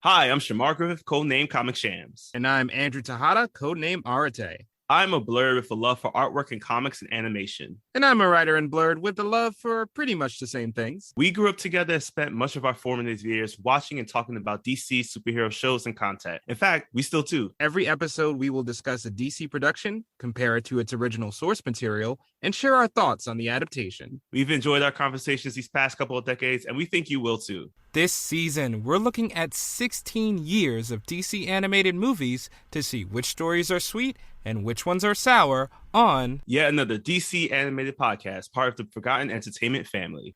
Hi, I'm Shamar Griffith, codename Comic Shams. And I'm Andrew Tejada, codename Arate. I'm a blurred with a love for artwork and comics and animation. And I'm a writer in Blurred with a love for pretty much the same things. We grew up together and spent much of our formative years watching and talking about DC superhero shows and content. In fact, we still do. Every episode, we will discuss a DC production, compare it to its original source material, and share our thoughts on the adaptation. We've enjoyed our conversations these past couple of decades, and we think you will too. This season, we're looking at 16 years of DC animated movies to see which stories are sweet and which ones are sour on yet another DC animated podcast, part of the Forgotten Entertainment family.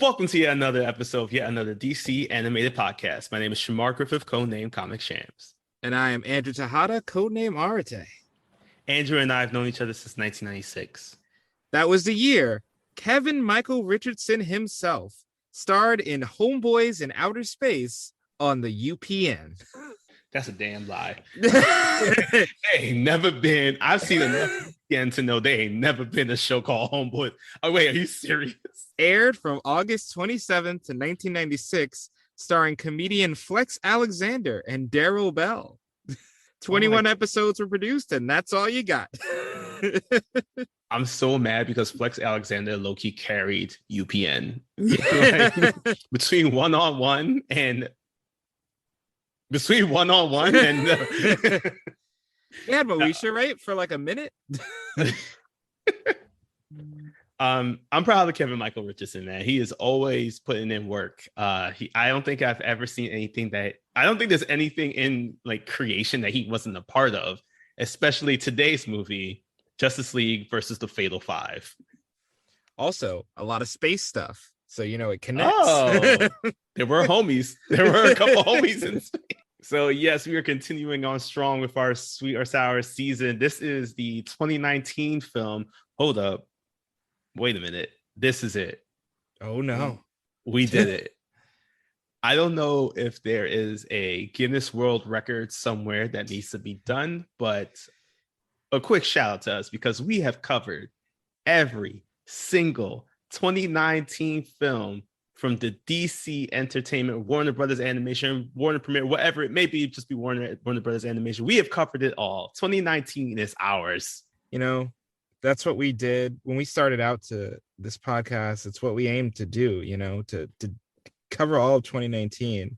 Welcome to yet another episode of yet another DC animated podcast. My name is Shamar Griffith, codename Comic Shams. And I am Andrew Tejada, codename Arate. Andrew and I have known each other since 1996. That was the year Kevin Michael Richardson himself starred in Homeboys in Outer Space on the UPN. That's a damn lie. They ain't never been. I've seen enough again to know they ain't never been a show called Homeboys. Oh, wait, are you serious? Aired from August 27th to 1996, starring comedian Flex Alexander and Daryl Bell. 21 episodes were produced, and that's all you got. I'm so mad because Flex Alexander low-key carried UPN. Like, between one-on-one and They had Moesha, right? For like a minute. I'm proud of Kevin Michael Richardson, man. He is always putting in work. I don't think I've ever seen anything I don't think there's anything in like creation that he wasn't a part of, especially today's movie, Justice League versus the Fatal Five. Also, a lot of space stuff. So, it connects. Oh, there were homies. There were a couple homies in space. So, yes, we are continuing on strong with our sweet or sour season. This is the 2019 film. Hold up. Wait a minute. This is it. Oh, no. We did it. I don't know if there is a Guinness World Record somewhere that needs to be done, but a quick shout out to us because we have covered every single 2019 film from the DC Entertainment, Warner Brothers Animation, Warner Premiere, whatever it may be, just be Warner Brothers Animation. We have covered it all. 2019 is ours. That's what we did when we started out to this podcast. It's what we aimed to do, to cover all of 2019.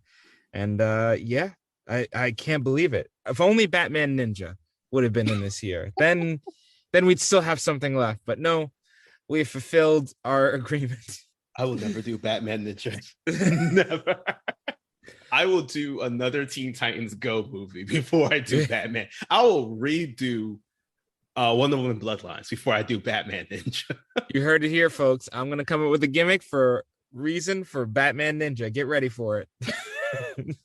And I can't believe it. If only Batman Ninja would have been in this year, then we'd still have something left. But no, we fulfilled our agreement. I will never do Batman Ninja. Never. I will do another Teen Titans Go movie before I do Batman. I will redo Wonder Woman Bloodlines before I do Batman Ninja. You heard it here, folks. I'm going to come up with a gimmick for Batman Ninja. Get ready for it.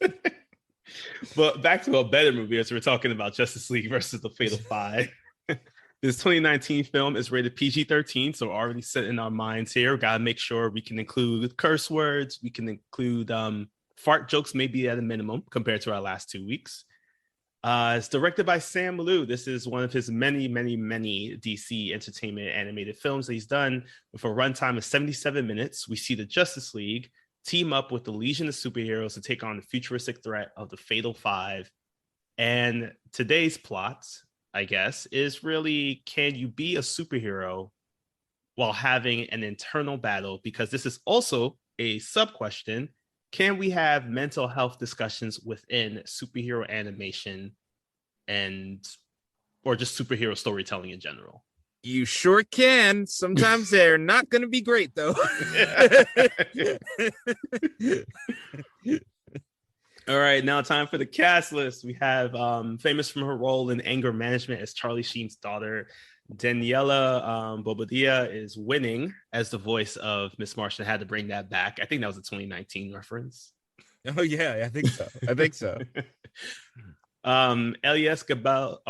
But back to a better movie as we're talking about Justice League versus the Fatal Five. This 2019 film is rated PG-13, so already set in our minds here. Gotta make sure we can include curse words. We can include fart jokes, maybe at a minimum, compared to our last 2 weeks. It's directed by Sam Liu. This is one of his many, many, many DC Entertainment animated films that he's done with a runtime of 77 minutes. We see the Justice League team up with the Legion of Superheroes to take on the futuristic threat of the Fatal Five. And today's plot, I guess, is really, can you be a superhero while having an internal battle? Because this is also a sub-question. Can we have mental health discussions within superhero animation or just superhero storytelling in general? You sure can. Sometimes they're not going to be great, though. All right, now time for the cast list. We have famous from her role in anger management as Charlie Sheen's daughter, Daniela Bobadilla is winning as the voice of Miss Martian. I had to bring that back. I think that was a 2019 reference. Oh yeah, I think so. Elias Gabel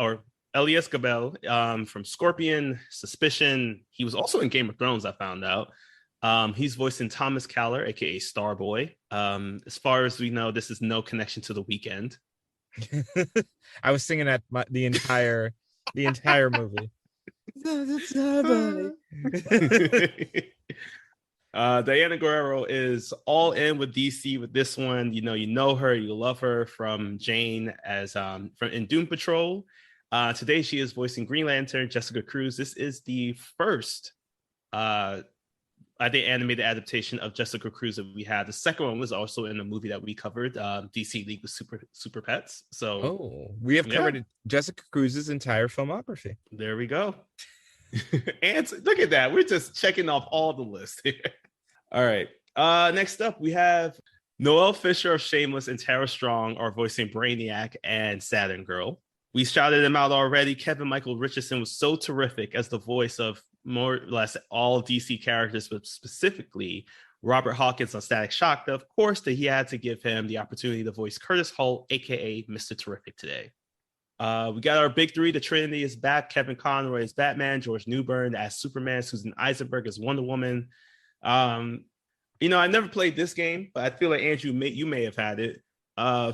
from Scorpion, Suspicion. He was also in Game of Thrones, I found out. He's voicing Thomas Caller, aka Starboy. As far as we know, this is no connection to The Weeknd. I was singing that the entire movie. Diana Guerrero is all in with DC with this one. You know her, you love her from Jane as from in Doom Patrol. Today she is voicing Green Lantern, Jessica Cruz. This is the first I think animated adaptation of Jessica Cruz that we had. The second one was also in a movie that we covered, DC League with Super Pets. So we have covered Jessica Cruz's entire filmography. There we go. And look at that. We're just checking off all the lists here. All right. Next up, we have Noelle Fisher of Shameless and Tara Strong are voicing Brainiac and Saturn Girl. We shouted him out already. Kevin Michael Richardson was so terrific as the voice of more or less all DC characters, but specifically Robert Hawkins on Static Shock. Of course, that he had to give him the opportunity to voice Curtis Holt, aka Mr. Terrific, today. We got our big three. The Trinity is back. Kevin Conroy as Batman, George Newbern as Superman, Susan Eisenberg as Wonder Woman. I never played this game, but I feel like Andrew, you may have had it.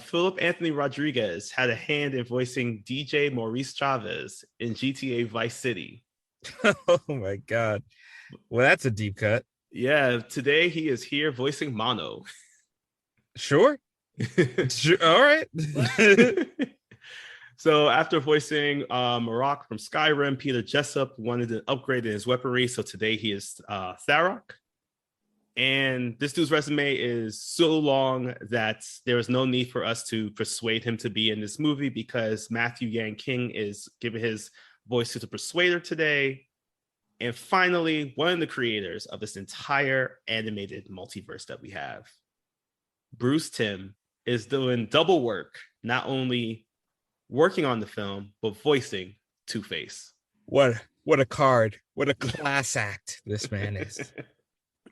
Philip Anthony Rodriguez had a hand in voicing DJ Maurice Chavez in GTA Vice City. Oh my God. Well, that's a deep cut. Yeah, today he is here voicing Mono. Sure. Sure. All right. So after voicing Marok from Skyrim, Peter Jessup wanted to upgrade in his weaponry. So today he is Tharok. And this dude's resume is so long that there is no need for us to persuade him to be in this movie because Matthew Yang King is giving his voice to the Persuader today. And finally, one of the creators of this entire animated multiverse that we have, Bruce Timm, is doing double work, not only working on the film, but voicing Two-Face. What a card. What a class act this man is.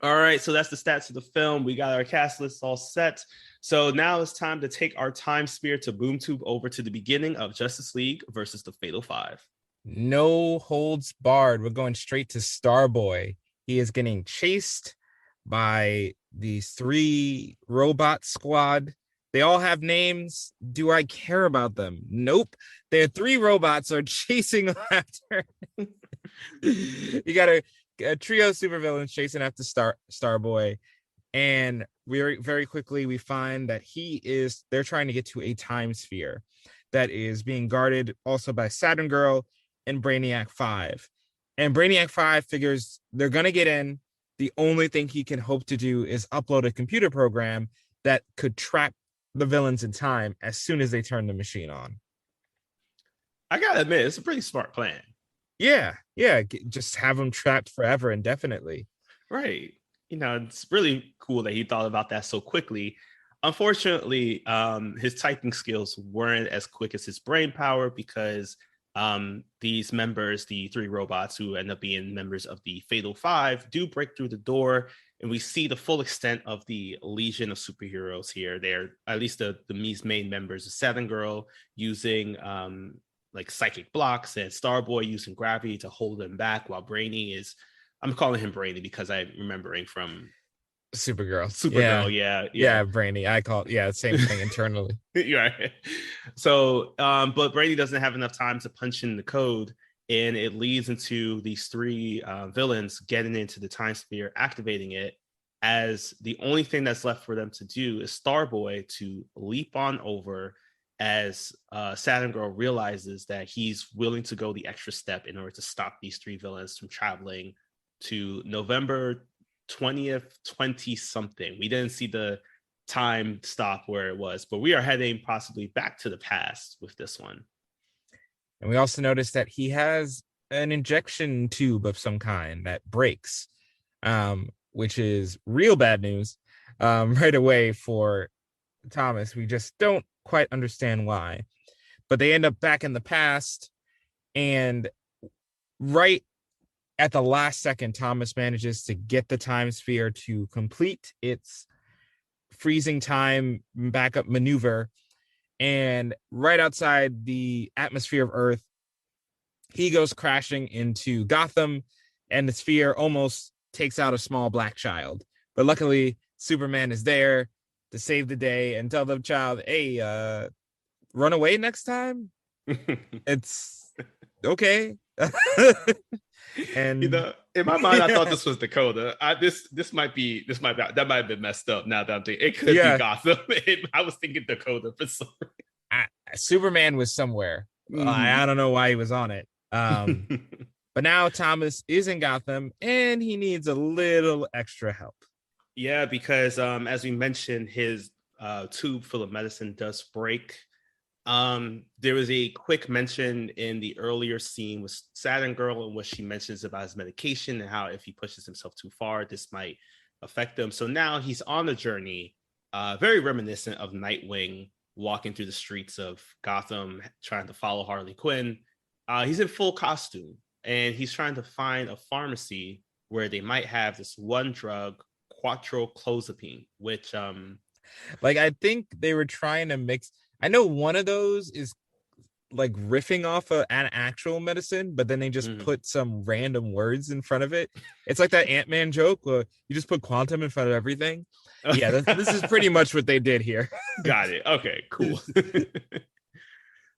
All right, so that's the stats of the film. We got our cast list all set. So now it's time to take our time spear to BoomTube over to the beginning of Justice League versus the Fatal Five. No holds barred. We're going straight to Starboy. He is getting chased by these three robot squad. They all have names. Do I care about them? Nope. Their three robots are chasing after. You got a trio of supervillains chasing after Starboy. And very quickly we find that they're trying to get to a time sphere that is being guarded also by Saturn Girl and Brainiac 5. And Brainiac 5 figures they're going to get in. The only thing he can hope to do is upload a computer program that could trap the villains in time as soon as they turn the machine on. I gotta admit, it's a pretty smart plan. Yeah. Just have them trapped forever indefinitely. Right. It's really cool that he thought about that so quickly. Unfortunately, his typing skills weren't as quick as his brain power because these members, the three robots who end up being members of the Fatal Five, do break through the door, and we see the full extent of the legion of superheroes here. They're at least the main members of Saturn Girl using like psychic blocks, and Starboy using gravity to hold them back, while Brainy is, I'm calling him Brainy because I'm remembering from Supergirl. Yeah, Brainy. I call it, same thing internally. Right. So, but Brainy doesn't have enough time to punch in the code, and it leads into these three villains getting into the time sphere, activating it, as the only thing that's left for them to do is Starboy to leap on over as Saturn Girl realizes that he's willing to go the extra step in order to stop these three villains from traveling to November 20th, 20 something. We didn't see the time stop where it was, but we are heading possibly back to the past with this one. And we also noticed that he has an injection tube of some kind that breaks, which is real bad news right away for Thomas. We just don't quite understand why. But they end up back in the past, and right at the last second, Thomas manages to get the time sphere to complete its freezing time backup maneuver. And right outside the atmosphere of Earth, he goes crashing into Gotham, and the sphere almost takes out a small black child. But luckily, Superman is there to save the day and tell the child, hey, run away next time, it's okay. And in my mind, I thought this was Dakota. This might be that might have been messed up. Now that I'm thinking, it could be Gotham. I was thinking Dakota for some reason. Superman was somewhere. I don't know why he was on it. But now Thomas is in Gotham, and he needs a little extra help. Yeah, because as we mentioned, his tube full of medicine does break. There was a quick mention in the earlier scene with Saturn Girl in which she mentions about his medication and how if he pushes himself too far, this might affect him. So now he's on a journey, very reminiscent of Nightwing walking through the streets of Gotham, trying to follow Harley Quinn. He's in full costume, and he's trying to find a pharmacy where they might have this one drug, quatroclozapine, which like I think they were trying to mix. I know one of those is like riffing off of an actual medicine, but then they just put some random words in front of it. It's like that Ant-Man joke where you just put quantum in front of everything. Yeah, this is pretty much what they did here. Got it. Okay, cool.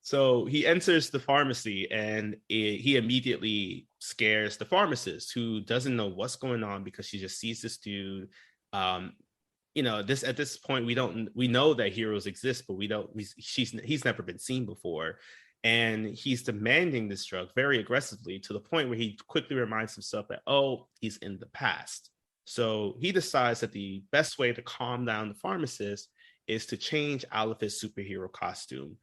So he enters the pharmacy, and he immediately scares the pharmacist, who doesn't know what's going on because she just sees this dude. This at this point we know that heroes exist, but he's never been seen before, and he's demanding this drug very aggressively to the point where he quickly reminds himself that he's in the past. So he decides that the best way to calm down the pharmacist is to change out of his superhero costume,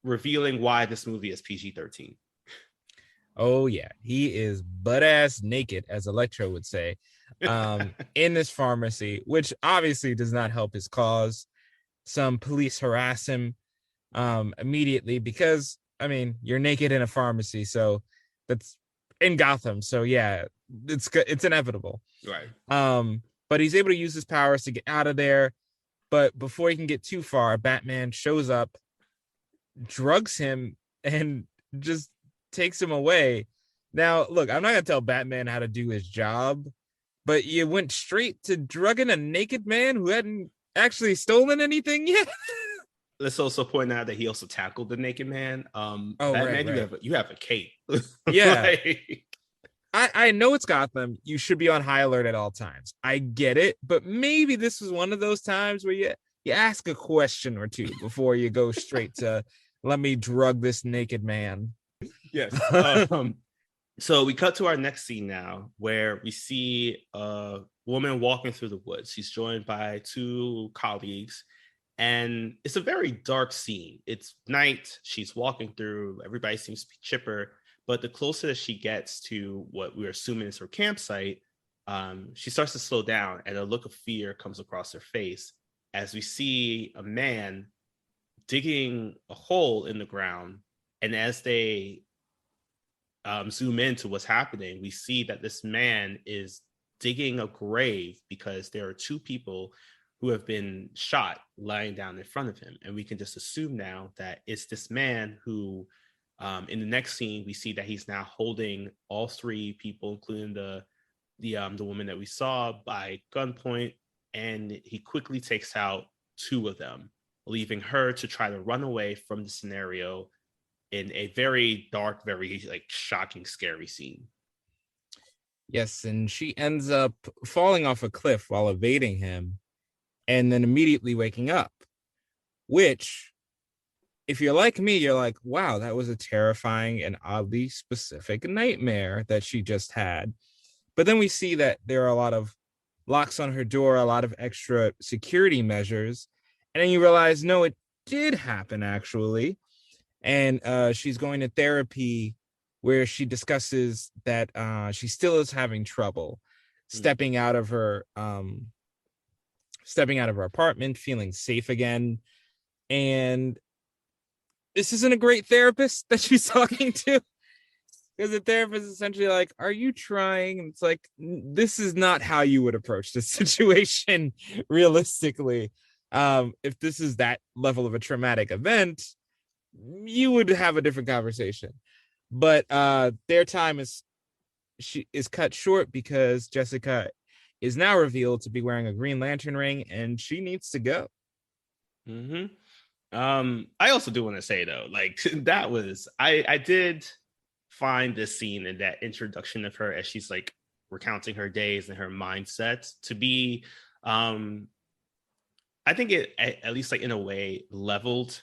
revealing why this movie is PG-13. Oh yeah, he is butt ass naked, as Electro would say, in this pharmacy, which obviously does not help his cause. Some police harass him immediately because, I mean, you're naked in a pharmacy, so that's in Gotham. So yeah, it's inevitable. Right. But he's able to use his powers to get out of there. But before he can get too far, Batman shows up, drugs him, and just takes him away. Now, look, I'm not gonna tell Batman how to do his job, but you went straight to drugging a naked man who hadn't actually stolen anything yet. Let's also point out that he also tackled the naked man. Batman, right. You have a cape. Yeah. I know it's Gotham. You should be on high alert at all times. I get it, but maybe this was one of those times where you ask a question or two before you go straight to let me drug this naked man. Yes. So we cut to our next scene now, where we see a woman walking through the woods. She's joined by two colleagues, and it's a very dark scene. It's night. She's walking through. Everybody seems to be chipper. But the closer that she gets to what we're assuming is her campsite, she starts to slow down, and a look of fear comes across her face as we see a man digging a hole in the ground. And as they zoom into what's happening, we see that this man is digging a grave because there are two people who have been shot lying down in front of him. And we can just assume now that it's this man who, in the next scene, we see that he's now holding all three people, including the woman that we saw, by gunpoint, and he quickly takes out two of them, leaving her to try to run away from the scenario in a very dark, very shocking, scary scene. Yes, and she ends up falling off a cliff while evading him, and then immediately waking up, which, if you're like me, you're like, wow, that was a terrifying and oddly specific nightmare that she just had. But then we see that there are a lot of locks on her door, a lot of extra security measures. And then you realize, no, it did happen, actually. And she's going to therapy where she discusses that she still is having trouble stepping out of her apartment, feeling safe again. And this isn't a great therapist that she's talking to, because the therapist is essentially like, are you trying? And it's like, this is not how you would approach this situation realistically. If this is that level of a traumatic event, you would have a different conversation. But their time is cut short because Jessica is now revealed to be wearing a Green Lantern ring, and she needs to go. Mm-hmm. I also do want to say though, like that was I did find this scene and that introduction of her as she's like recounting her days and her mindset to be um I think it at least like in a way leveled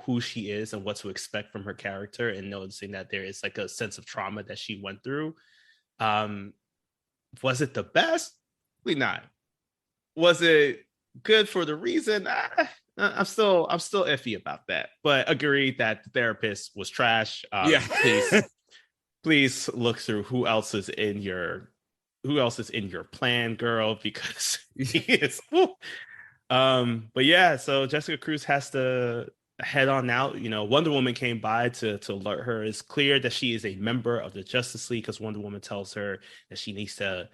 who she is and what to expect from her character, and noticing that there is like a sense of trauma that she went through. Um, was it the best? Probably not. Was it good for the reason? I'm still iffy about that. But agreed that the therapist was trash. Yeah. Please look through who else is in your plan, girl, because he is. But yeah, so Jessica Cruz has to head on out. You know, Wonder Woman came by to alert her. It's clear that she is a member of the Justice League because Wonder Woman tells her that she needs to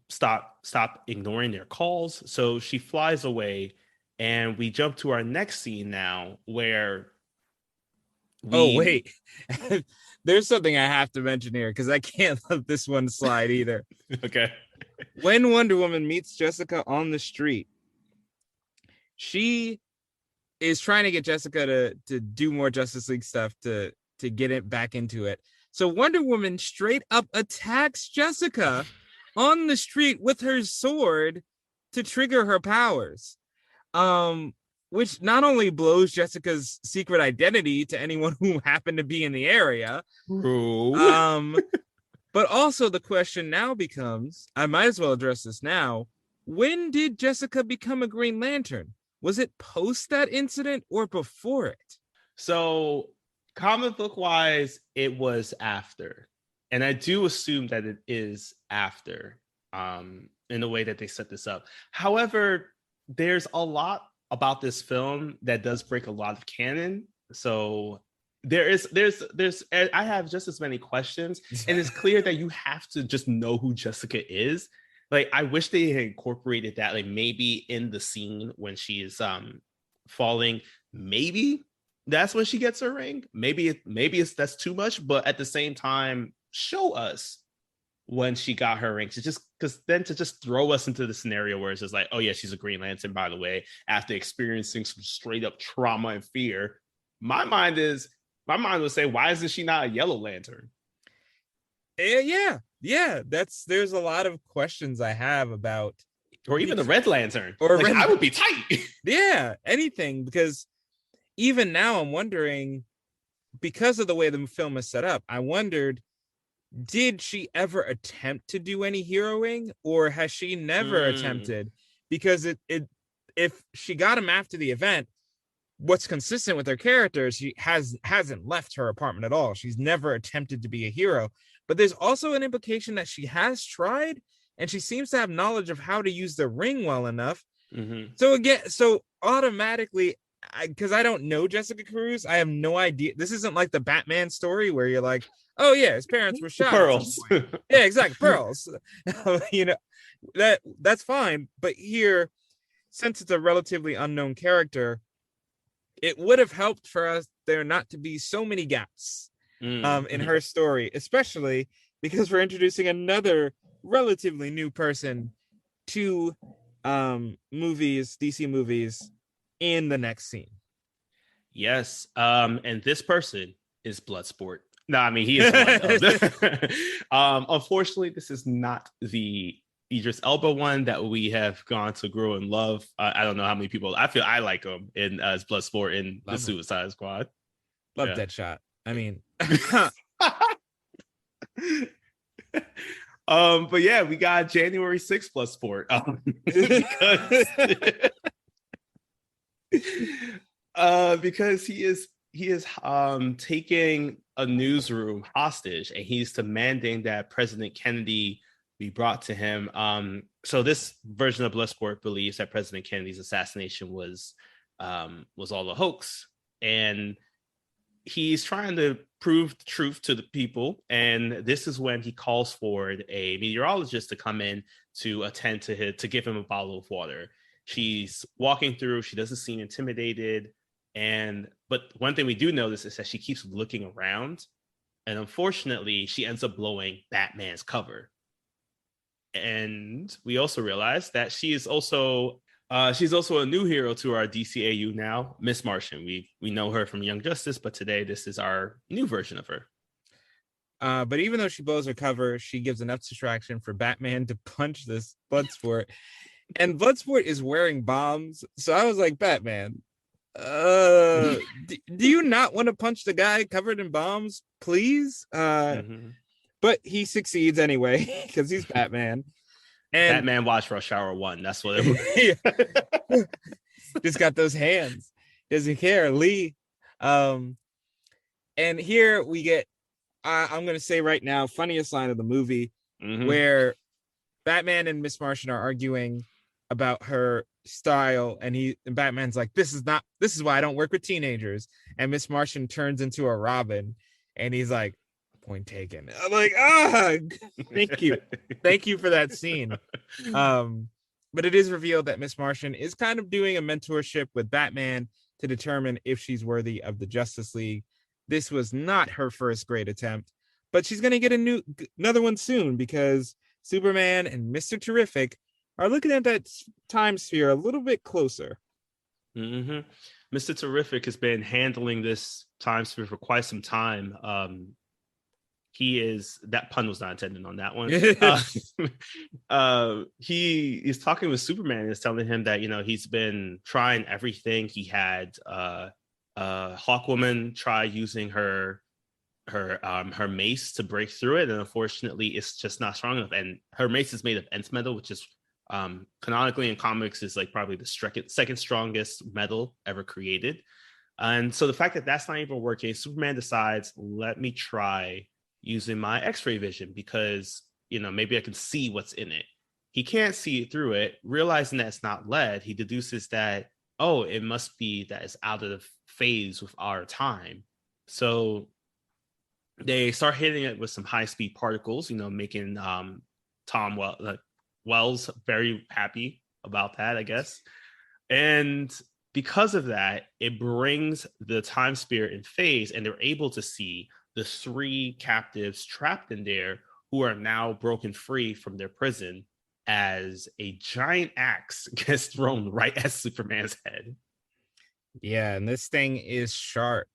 stop ignoring their calls. So she flies away, and we jump to our next scene now where Oh wait. There's something I have to mention here because I can't let this one slide either. Okay. When Wonder Woman meets Jessica on the street, she is trying to get Jessica to do more Justice League stuff to get it back into it. So Wonder Woman straight up attacks Jessica on the street with her sword to trigger her powers. Which not only blows Jessica's secret identity to anyone who happened to be in the area, but also the question now becomes, I might as well address this now. When did Jessica become a Green Lantern? Was it post that incident or before it? So comic book wise, it was after. And I do assume that it is after, in the way that they set this up. However, there's a lot about this film that does break a lot of canon. So there's I have just as many questions, and it's clear that you have to just know who Jessica is. Like, I wish they had incorporated that, like maybe in the scene when she is falling, maybe that's when she gets her ring. Maybe it's that's too much, but at the same time, show us when she got her ring, to just throw us into the scenario where it's just like, oh yeah, she's a Green Lantern, by the way, after experiencing some straight up trauma and fear. My mind would say, why isn't she not a Yellow Lantern? Yeah. There's a lot of questions I have about, or even the Red Lantern, or like, I would be tight. Yeah, anything, because even now I'm wondering, because of the way the film is set up, I wondered, did she ever attempt to do any heroing, or has she never attempted? Because if she got him after the event, what's consistent with her character is she hasn't left her apartment at all. She's never attempted to be a hero. But there's also an implication that she has tried, and she seems to have knowledge of how to use the ring well enough. Mm-hmm. So automatically, because I don't know Jessica Cruz, I have no idea. This isn't like the Batman story where you're like, oh yeah, his parents were shot. Pearls. Yeah, exactly. Pearls. You know, that's fine. But here, since it's a relatively unknown character, it would have helped for us there not to be so many gaps in her story, especially because we're introducing another relatively new person to DC movies in the next scene. Yes. And this person is Bloodsport. No, I mean, he is one. Unfortunately, this is not the Idris Elba one that we have gone to grow and love. I don't know how many people. I feel I like him in as Bloodsport in the Suicide Squad. Love Deadshot. I mean, but yeah, we got January 6th Bloodsport. Because he is taking a newsroom hostage, and he's demanding that President Kennedy be brought to him. So this version of Bloodsport believes that President Kennedy's assassination was all a hoax, and he's trying to prove the truth to the people. And this is when he calls forward a meteorologist to come in to attend to give him a bottle of water. She's walking through. She doesn't seem intimidated. But one thing we do notice is that she keeps looking around, and unfortunately, she ends up blowing Batman's cover. And we also realize that she is also She's also a new hero to our DCAU now, Miss Martian. We know her from Young Justice, but today this is our new version of her. But even though she blows her cover, she gives enough distraction for Batman to punch this Bloodsport. And Bloodsport is wearing bombs. So I was like, Batman, do you not want to punch the guy covered in bombs, please? But he succeeds anyway, because he's Batman. And Batman watched Rush Hour 1. That's what it was. Just got those hands. Doesn't care. Lee. And here we get, I'm going to say right now, funniest line of the movie, where Batman and Miss Martian are arguing about her style, and Batman's like, this is why I don't work with teenagers. And Miss Martian turns into a Robin, and he's like, point taken. I'm like, thank you for that scene. But it is revealed that Miss Martian is kind of doing a mentorship with Batman to determine if she's worthy of the Justice League. This was not her first great attempt, but she's going to get another one soon, because Superman and Mr. Terrific are looking at that time sphere a little bit closer. Mr. Terrific has been handling this time sphere for quite some time. That pun was not intended on that one. He is talking with Superman and is telling him that, he's been trying everything. He had Hawkwoman try using her mace to break through it, and unfortunately it's just not strong enough. And her mace is made of Nth metal, which is canonically in comics is like probably the second strongest metal ever created. And so the fact that that's not even working, Superman decides, let me try using my X-ray vision, because maybe I can see what's in it. He can't see through it. Realizing that it's not lead, he deduces that, it must be that it's out of phase with our time. So they start hitting it with some high-speed particles, making Tom Wells very happy about that, I guess. And because of that, it brings the time sphere in phase, and they're able to see the 3 captives trapped in there who are now broken free from their prison, as a giant axe gets thrown right at Superman's head. Yeah, and this thing is sharp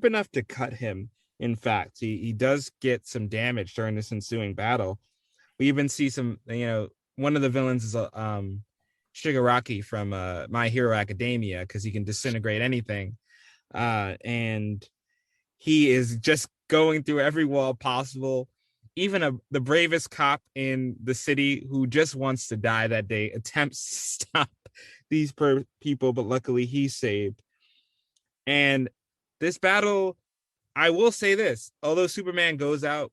enough to cut him. In fact, he does get some damage during this ensuing battle. We even see some, one of the villains is Shigaraki from My Hero Academia, because he can disintegrate anything. And he is just going through every wall possible. Even the bravest cop in the city, who just wants to die that day, attempts to stop these people, but luckily he's saved. And this battle, I will say this, although Superman goes out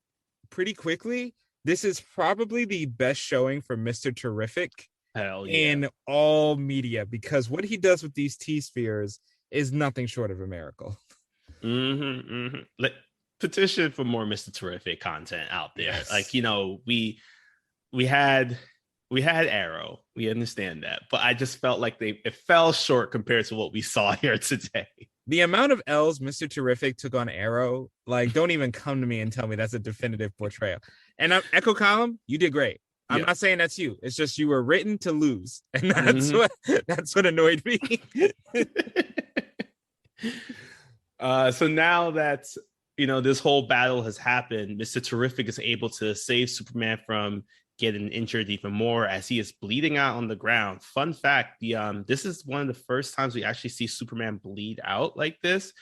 pretty quickly, this is probably the best showing for Mr. Terrific in all media, because what he does with these T-spheres is nothing short of a miracle. Petition for more Mr. Terrific content out there. Yes. Like, we had Arrow, we understand that, but I just felt like it fell short compared to what we saw here today. The amount of L's Mr. Terrific took on Arrow, don't even come to me and tell me that's a definitive portrayal. And Echo Column, you did great. I'm not saying that's you. It's just you were written to lose, and that's what annoyed me. So now that this whole battle has happened, Mr. Terrific is able to save Superman from getting injured even more, as he is bleeding out on the ground. Fun fact, this is one of the first times we actually see Superman bleed out like this,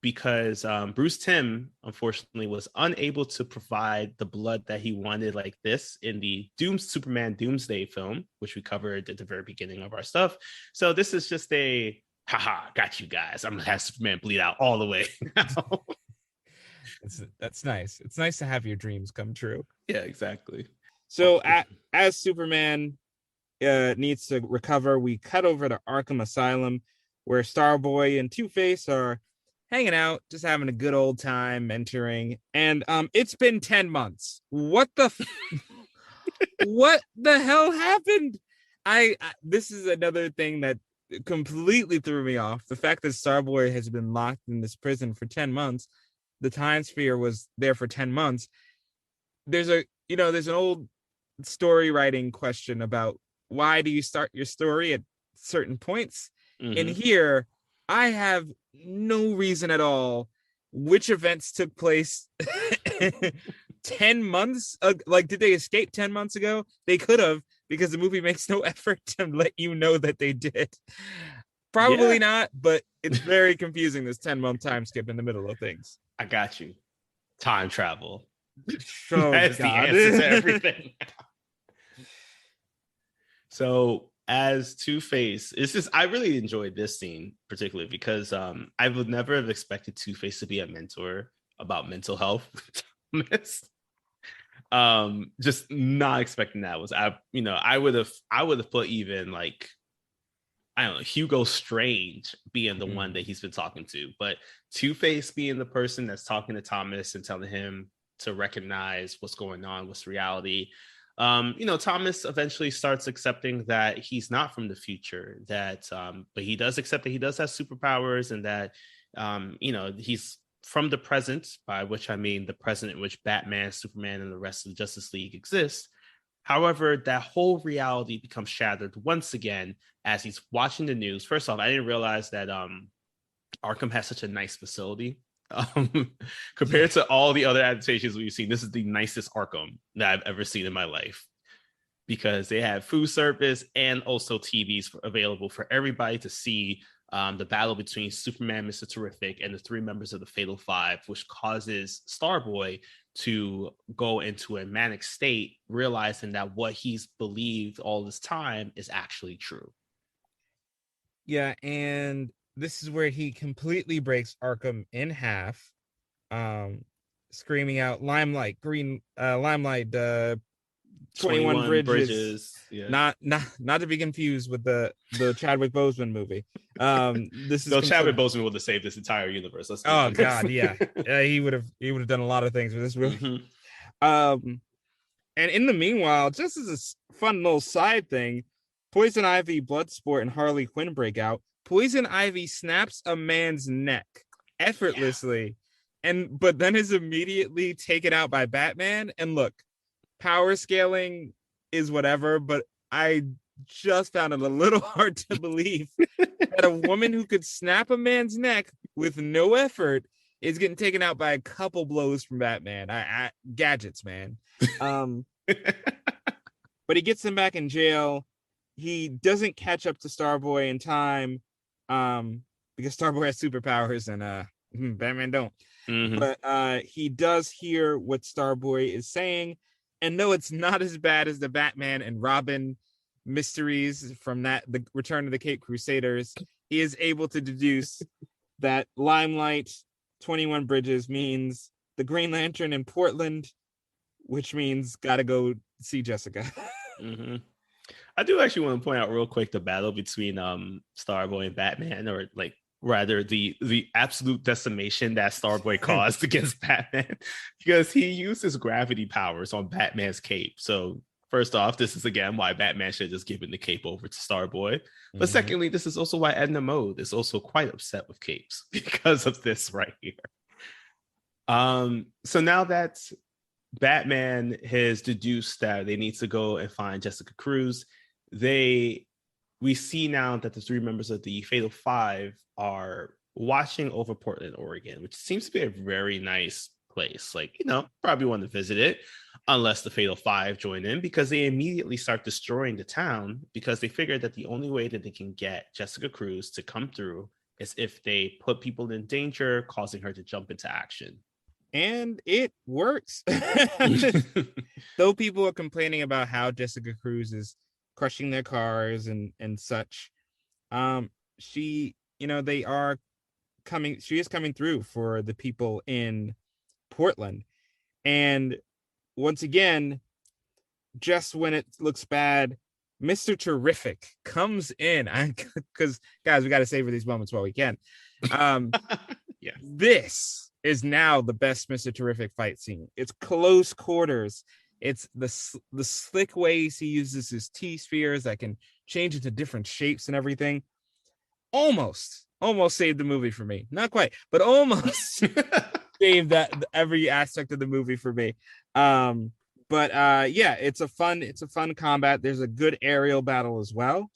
because Bruce Timm, unfortunately, was unable to provide the blood that he wanted like this in the Superman Doomsday film, which we covered at the very beginning of our stuff. So this is just a, haha, got you guys. I'm going to have Superman bleed out all the way now. That's nice. It's nice to have your dreams come true. Yeah, exactly. So as Superman needs to recover, we cut over to Arkham Asylum, where Starboy and Two-Face are hanging out, just having a good old time mentoring. And it's been 10 months. What the hell happened? This is another thing that completely threw me off. The fact that Starboy has been locked in this prison for 10 months. The time sphere was there for 10 months. There's an old story writing question about, why do you start your story at certain points. Mhm. In here, I have no reason at all which events took place 10 months. Like, did they escape 10 months ago? They could have, because the movie makes no effort to let you know that they did. Probably not, but it's very confusing, this 10-month time skip in the middle of things. I got you. Time travel. Oh, That's the God. answer to everything. So as Two-Face, it's just I really enjoyed this scene particularly because I would never have expected Two-Face to be a mentor about mental health. Just not expecting that. I would have put even like, I don't know, Hugo Strange being the one that he's been talking to, but Two-Face being the person that's talking to Thomas and telling him to recognize what's going on, what's reality. Thomas eventually starts accepting that he's not from the future, but he does accept that he does have superpowers and that, he's from the present, by which I mean the present in which Batman, Superman, and the rest of the Justice League exist. However, that whole reality becomes shattered once again as he's watching the news. First off, I didn't realize that Arkham has such a nice facility. Compared to all the other adaptations we've seen, this is the nicest Arkham that I've ever seen in my life, because they have food service and also TVs available for everybody to see the battle between Superman, Mr. Terrific, and the three members of the Fatal Five, which causes Starboy to go into a manic state, realizing that what he's believed all this time is actually true. Yeah, and this is where he completely breaks Arkham in half, screaming out limelight, green limelight, 21 bridges. Yeah. Not to be confused with the Chadwick Boseman movie. This is Chadwick Boseman would have saved this entire universe. God, yeah. He would have done a lot of things with this movie. And in the meanwhile, just as a fun little side thing, Poison Ivy, Bloodsport, and Harley Quinn break out. Poison Ivy snaps a man's neck effortlessly, but then is immediately taken out by Batman. And look, power scaling is whatever, but I just found it a little hard to believe that a woman who could snap a man's neck with no effort is getting taken out by a couple blows from Batman. I gadgets, man. But he gets him back in jail. He doesn't catch up to Starboy in time, because Starboy has superpowers and Batman don't. Mm-hmm. But he does hear what Starboy is saying, and no, it's not as bad as the Batman and Robin mysteries from the Return of the Caped Crusaders. He is able to deduce that limelight, 21 bridges means the Green Lantern in Portland, which means gotta go see Jessica. Mm-hmm. I do actually want to point out real quick the battle between Starboy and Batman, or like rather the absolute decimation that Starboy caused against Batman, because he uses gravity powers on Batman's cape. So first off, this is again why Batman should have just given the cape over to Starboy. But secondly, this is also why Edna Mode is also quite upset with capes because of this right here. So now that Batman has deduced that they need to go and find Jessica Cruz, we see now that the three members of the Fatal Five are watching over Portland, Oregon, which seems to be a very nice place. Like, probably want to visit it, unless the Fatal Five join in, because they immediately start destroying the town, because they figure that the only way that they can get Jessica Cruz to come through is if they put people in danger, causing her to jump into action. And it works. Though people are complaining about how Jessica Cruz is crushing their cars and such, she is coming through for the people in Portland. And once again, just when it looks bad, Mr. Terrific comes in, because guys, we got to savor these moments while we can. Yeah. This is now the best Mr. Terrific fight scene. It's close quarters. It's the slick ways he uses his T-spheres that can change into different shapes and everything. Almost saved the movie for me. Not quite, but almost saved that every aspect of the movie for me. But it's a fun combat. There's a good aerial battle as well.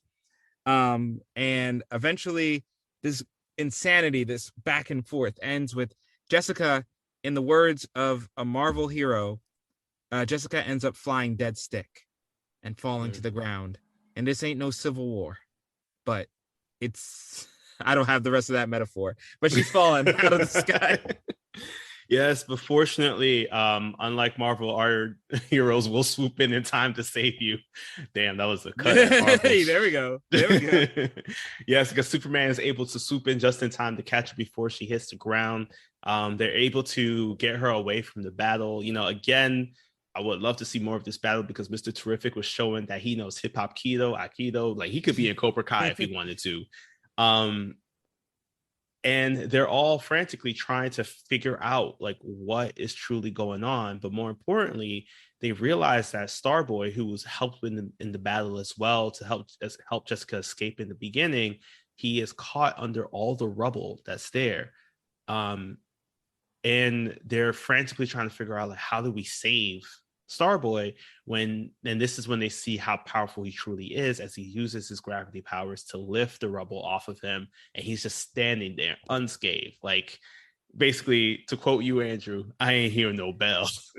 And eventually this insanity, this back and forth ends with Jessica, in the words of a Marvel hero, Jessica ends up flying dead stick and falling to the ground. And this ain't no Civil War, but it's I don't have the rest of that metaphor, but she's fallen out of the sky. Yes, but fortunately, unlike Marvel, our heroes will swoop in time to save you. Damn, that was a cut. Hey, there we go. There we go. Yes, because Superman is able to swoop in just in time to catch her before she hits the ground. They're able to get her away from the battle. You know, again, I would love to see more of this battle because Mr. Terrific was showing that he knows hip hop, keto, aikido. Like he could be in Cobra Kai if he wanted to. And they're all frantically trying to figure out like what is truly going on. But more importantly, they realize that Starboy, who was helping in the battle as well to help Jessica escape in the beginning, he is caught under all the rubble that's there. And they're frantically trying to figure out like, how do we save Starboy and this is when they see how powerful he truly is as he uses his gravity powers to lift the rubble off of him, and he's just standing there unscathed. Like basically, to quote you, Andrew, I ain't hearing no bells.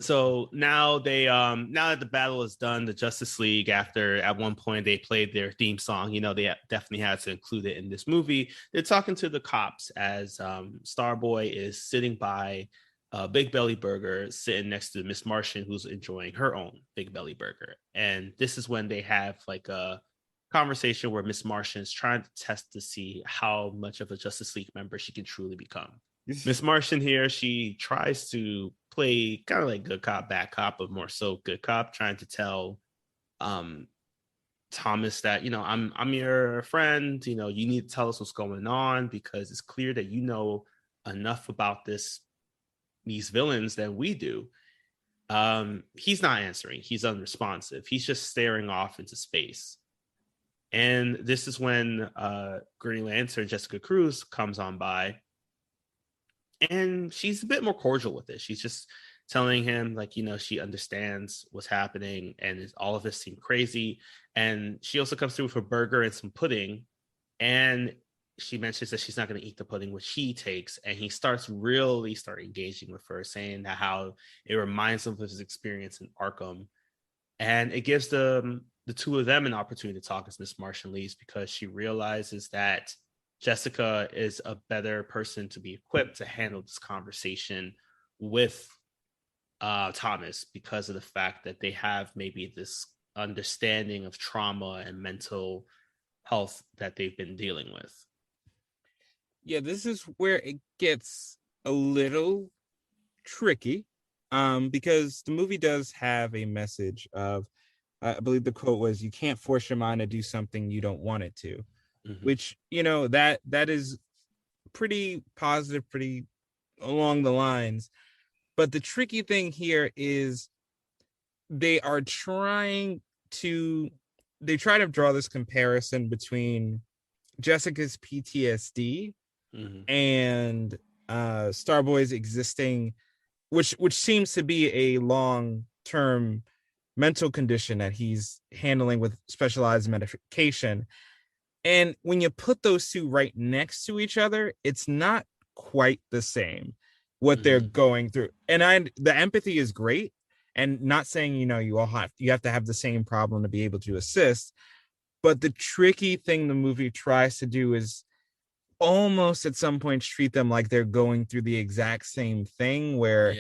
So now now that the battle is done, the Justice League, after at one point they played their theme song, you know, they definitely had to include it in this movie. They're talking to the cops as Starboy is sitting by Big Belly Burger, sitting next to Miss Martian, who's enjoying her own Big Belly Burger. And this is when they have like a conversation where Miss Martian is trying to test to see how much of a Justice League member she can truly become. Miss Martian here, she tries to play kind of like good cop, bad cop, but more so good cop, trying to tell Thomas that, you know, I'm your friend, you know, you need to tell us what's going on because it's clear that you know enough about these villains than we do. He's not answering. He's unresponsive. He's just staring off into space. And this is when Green Lantern Jessica Cruz comes on by, and she's a bit more cordial with it. She's just telling him, like, you know, she understands what's happening and all of this seemed crazy. And she also comes through with a burger and some pudding, and she mentions that she's not going to eat the pudding, which he takes, and he starts engaging with her, saying that how it reminds him of his experience in Arkham. And it gives the two of them an opportunity to talk as Miss Martian leaves, because she realizes that Jessica is a better person to be equipped to handle this conversation with Thomas, because of the fact that they have maybe this understanding of trauma and mental health that they've been dealing with. Yeah, this is where it gets a little tricky, because the movie does have a message of, I believe the quote was, "You can't force your mind to do something you don't want it to," which, you know, that is pretty positive, pretty along the lines. But the tricky thing here is they try to draw this comparison between Jessica's PTSD and Starboy's existing, which seems to be a long-term mental condition that he's handling with specialized medication. And when you put those two right next to each other, it's not quite the same what they're going through. And the empathy is great, and not saying, you know, you have to have the same problem to be able to assist. But the tricky thing the movie tries to do is almost at some points treat them like they're going through the exact same thing, where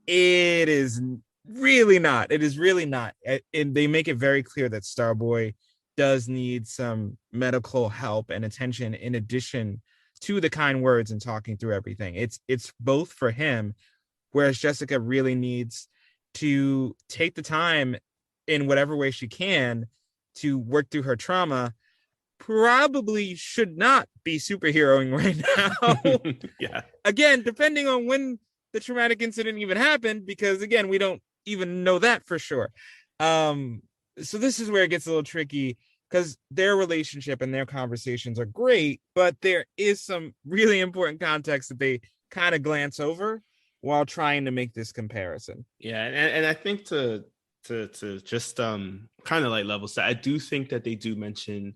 it is really not. It is really not. And they make it very clear that Starboy does need some medical help and attention in addition to the kind words and talking through everything. It's both for him, whereas Jessica really needs to take the time in whatever way she can to work through her trauma. Probably should not be superheroing right now. Yeah. Again, depending on when the traumatic incident even happened, because again, we don't even know that for sure. So this is where it gets a little tricky, because their relationship and their conversations are great, but there is some really important context that they kind of glance over while trying to make this comparison. Yeah, and I think to to just kind of like level set, I do think that they do mention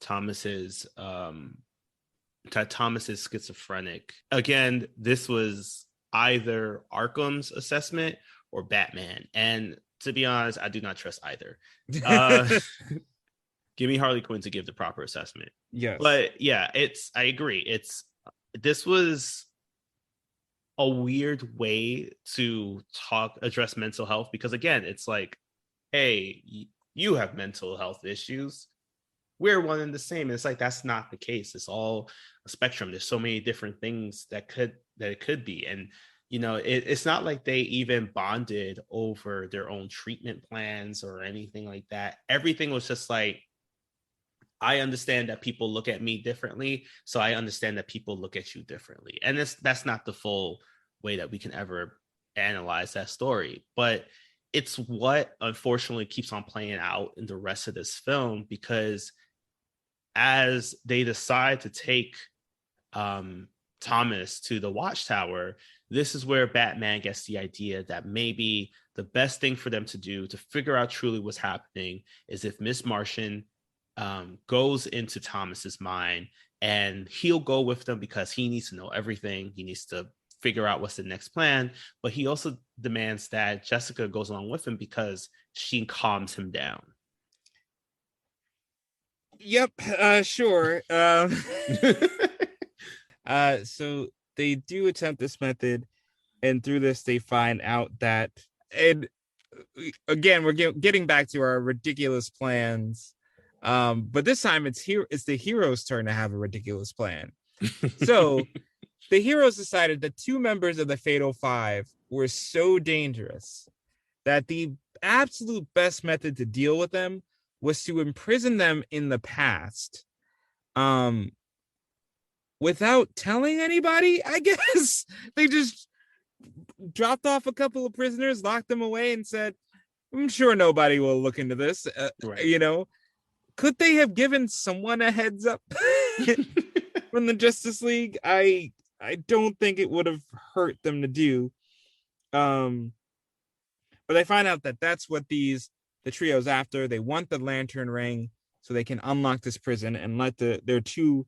Thomas's that Thomas is schizophrenic. Again, this was either Arkham's assessment or Batman. And to be honest, I do not trust either. Give me Harley Quinn to give the proper assessment. Yes. But yeah, I agree. This was a weird way to address mental health, because again, it's like, hey, you have mental health issues, we're one and the same. And it's like, that's not the case. It's all a spectrum. There's so many different things that it could be. And it's not like they even bonded over their own treatment plans or anything like that. Everything was just like, I understand that people look at me differently, so I understand that people look at you differently. And that's not the full way that we can ever analyze that story. But it's what unfortunately keeps on playing out in the rest of this film, because as they decide to take Thomas to the Watchtower, this is where Batman gets the idea that maybe the best thing for them to do to figure out truly what's happening is if Miss Martian goes into Thomas's mind, and he'll go with them because he needs to know everything. He needs to figure out what's the next plan, but he also demands that Jessica goes along with him because she calms him down. Yep, sure. So they do attempt this method, and through this they find out that, and again, we're getting back to our ridiculous plans, but this time it's the hero's turn to have a ridiculous plan. So the heroes decided that 2 members of the Fatal Five were so dangerous that the absolute best method to deal with them was to imprison them in the past, without telling anybody. I guess they just dropped off a couple of prisoners, locked them away, and said, I'm sure nobody will look into this. Right. Could they have given someone a heads up from the Justice League? I don't think it would have hurt them to do. But they find out that that's what the trio's after. They want the Lantern Ring so they can unlock this prison and let their two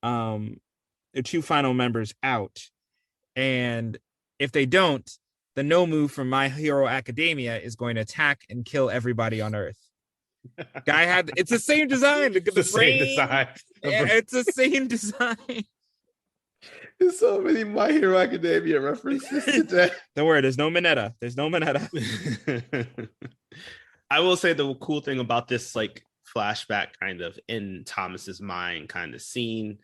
final members out. And if they don't, the No-Move from My Hero Academia is going to attack and kill everybody on Earth. It's the same design. It's the same design. It's the same design. There's so many My Hero Academia references today. Don't worry, there's no Mineta. I will say the cool thing about this like flashback kind of in Thomas's mind kind of scene,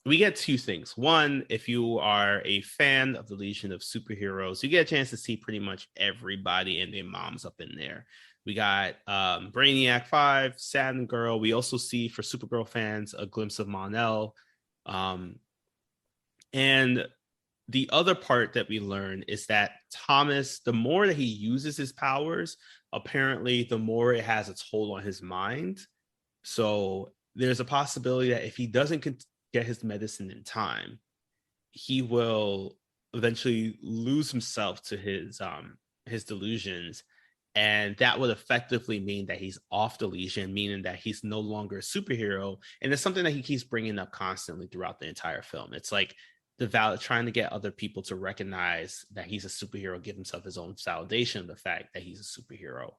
we get 2 things. One, if you are a fan of the Legion of Superheroes, you get a chance to see pretty much everybody and their moms up in there. We got Brainiac 5, Saturn Girl. We also see, for Supergirl fans, a glimpse of Mon-El. And the other part that we learn is that Thomas, the more that he uses his powers, apparently the more it has a toll on his mind. So there's a possibility that if he doesn't get his medicine in time, he will eventually lose himself to his delusions. And that would effectively mean that he's off the Legion, meaning that he's no longer a superhero. And it's something that he keeps bringing up constantly throughout the entire film. It's like trying to get other people to recognize that he's a superhero, give himself his own validation of the fact that he's a superhero.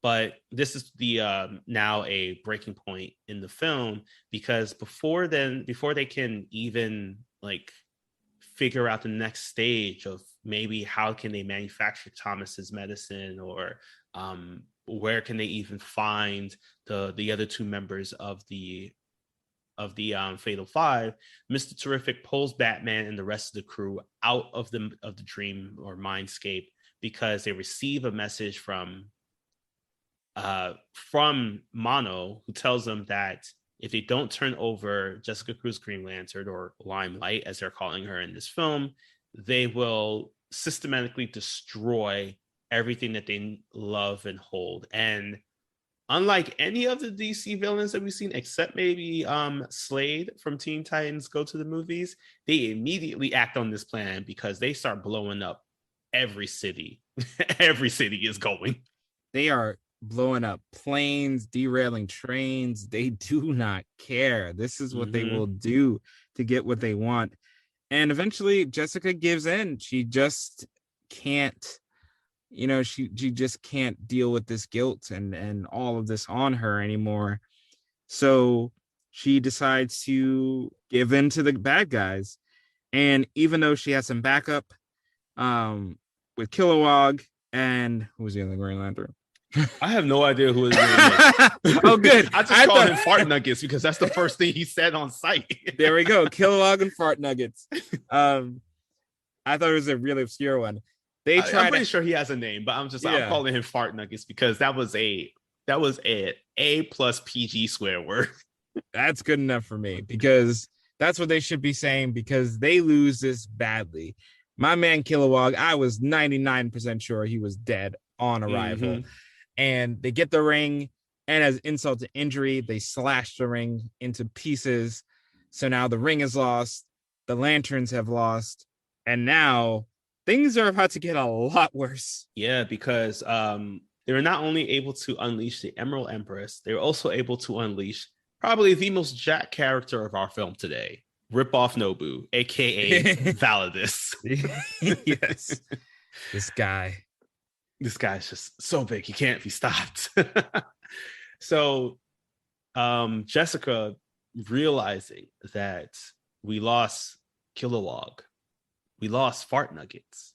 But this is the now a breaking point in the film, because before they can even like figure out the next stage of maybe how can they manufacture Thomas's medicine, or where can they even find the other 2 members of the Fatal Five, Mr. Terrific pulls Batman and the rest of the crew out of the dream or mindscape, because they receive a message from Mono, who tells them that if they don't turn over Jessica Cruz Green Lantern, or Limelight as they're calling her in this film, they will systematically destroy everything that they love and hold. And unlike any of the DC villains that we've seen, except maybe Slade from Teen Titans Go to the Movies, they immediately act on this plan, because they start blowing up every city Every city is going. They are blowing up planes, derailing trains. They do not care. This is what they will do to get what they want. And eventually Jessica gives in. She just can't, she just can't deal with this guilt and all of this on her anymore. So she decides to give in to the bad guys. And even though she has some backup with Kilowog and who was the other Green Lantern? I have no idea who his name is. Oh, good. I just called him Fart Nuggets because that's the first thing he said on site. There we go. Kilowog and Fart Nuggets. I thought it was a really obscure one. I'm pretty sure he has a name, but I'm calling him Fart Nuggets because that was a A plus PG swear word. That's good enough for me because that's what they should be saying because they lose this badly. My man Kilowog, I was 99% sure he was dead on arrival. And they get the ring, and as insult to injury, they slash the ring into pieces. So now the ring is lost, the lanterns have lost, and now things are about to get a lot worse. Yeah, because they were not only able to unleash the Emerald Empress, they were also able to unleash probably the most jack character of our film today, Rip Off Nobu, aka Validus. Yes, this guy's just so big he can't be stopped. So Jessica, realizing that we lost Kilowog, we lost Fart Nuggets,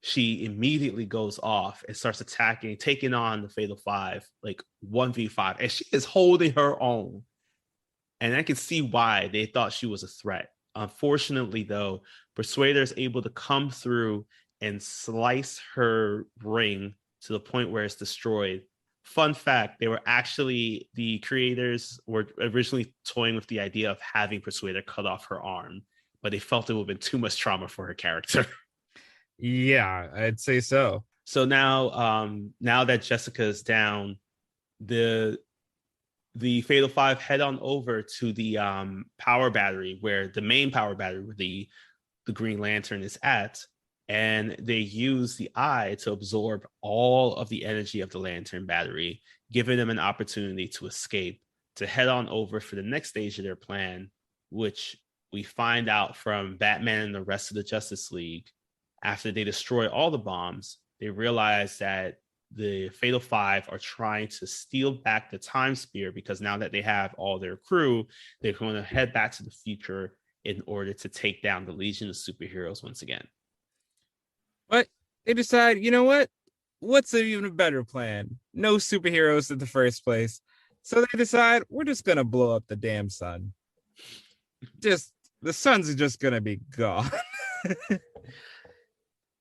she immediately goes off and starts attacking, taking on the Fatal Five, like 1v5, and she is holding her own. And I can see why they thought she was a threat. Unfortunately, though, Persuader is able to come through and slice her ring to the point where it's destroyed. Fun fact, the creators were originally toying with the idea of having Persuader cut off her arm, but they felt it would have been too much trauma for her character. Yeah, I'd say so. So now that Jessica's down, the Fatal Five head on over to the power battery, where the main power battery, where the Green Lantern is at, and they use the eye to absorb all of the energy of the lantern battery, giving them an opportunity to escape, to head on over for the next stage of their plan, which we find out from Batman and the rest of the Justice League. After they destroy all the bombs, they realize that the Fatal Five are trying to steal back the Time Spear because now that they have all their crew, they're going to head back to the future in order to take down the Legion of Superheroes once again. But they decide, you know what? What's an even better plan? No superheroes in the first place. So they decide we're just going to blow up the damn sun. The sun's just going to be gone.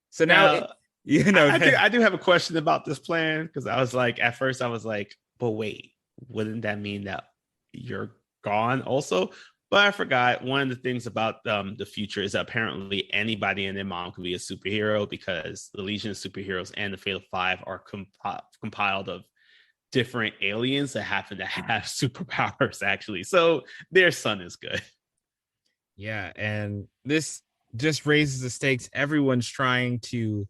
So now I do have a question about this plan because at first I was like, but wait, wouldn't that mean that you're gone also? But I forgot one of the things about the future is that apparently anybody and their mom could be a superhero because the Legion of Superheroes and the Fatal Five are compiled of different aliens that happen to have superpowers, actually. So their son is good. Yeah, and this just raises the stakes. Everyone's trying to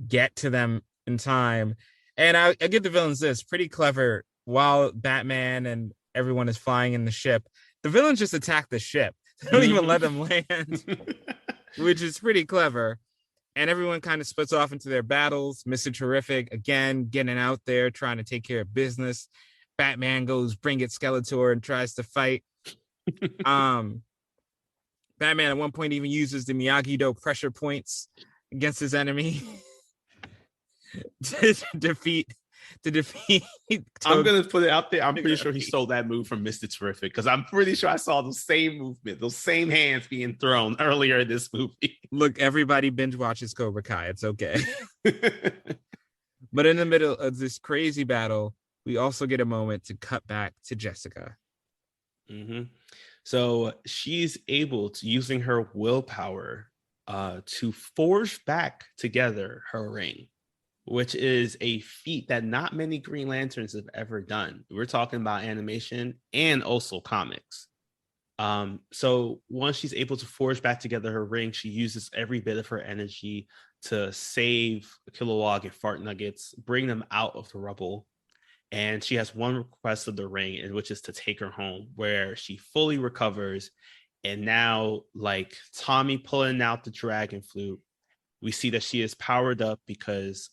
get to them in time. And I give the villains this, pretty clever. While Batman and everyone is flying in the ship, the villains just attack the ship. They don't even let them land, which is pretty clever. And everyone kind of splits off into their battles. Mr. Terrific, again, getting out there, trying to take care of business. Batman goes, bring it, Skeletor, and tries to fight. Batman at one point even uses the Miyagi-Do pressure points against his enemy to defeat. I'm gonna put it out there. I'm pretty sure he stole that move from Mr. Terrific because I'm pretty sure I saw the same movement, those same hands being thrown earlier in this movie. Look, everybody binge watches Cobra Kai. It's okay. But in the middle of this crazy battle, we also get a moment to cut back to Jessica. Mm-hmm. So she's able to, using her willpower, to forge back together her ring, which is a feat that not many Green Lanterns have ever done. We're talking about animation and also comics. So once she's able to forge back together her ring, she uses every bit of her energy to save Kilowog and Fart Nuggets, bring them out of the rubble. And she has one request of the ring, which is to take her home, where she fully recovers. And now, like Tommy pulling out the dragon flute, we see that she is powered up because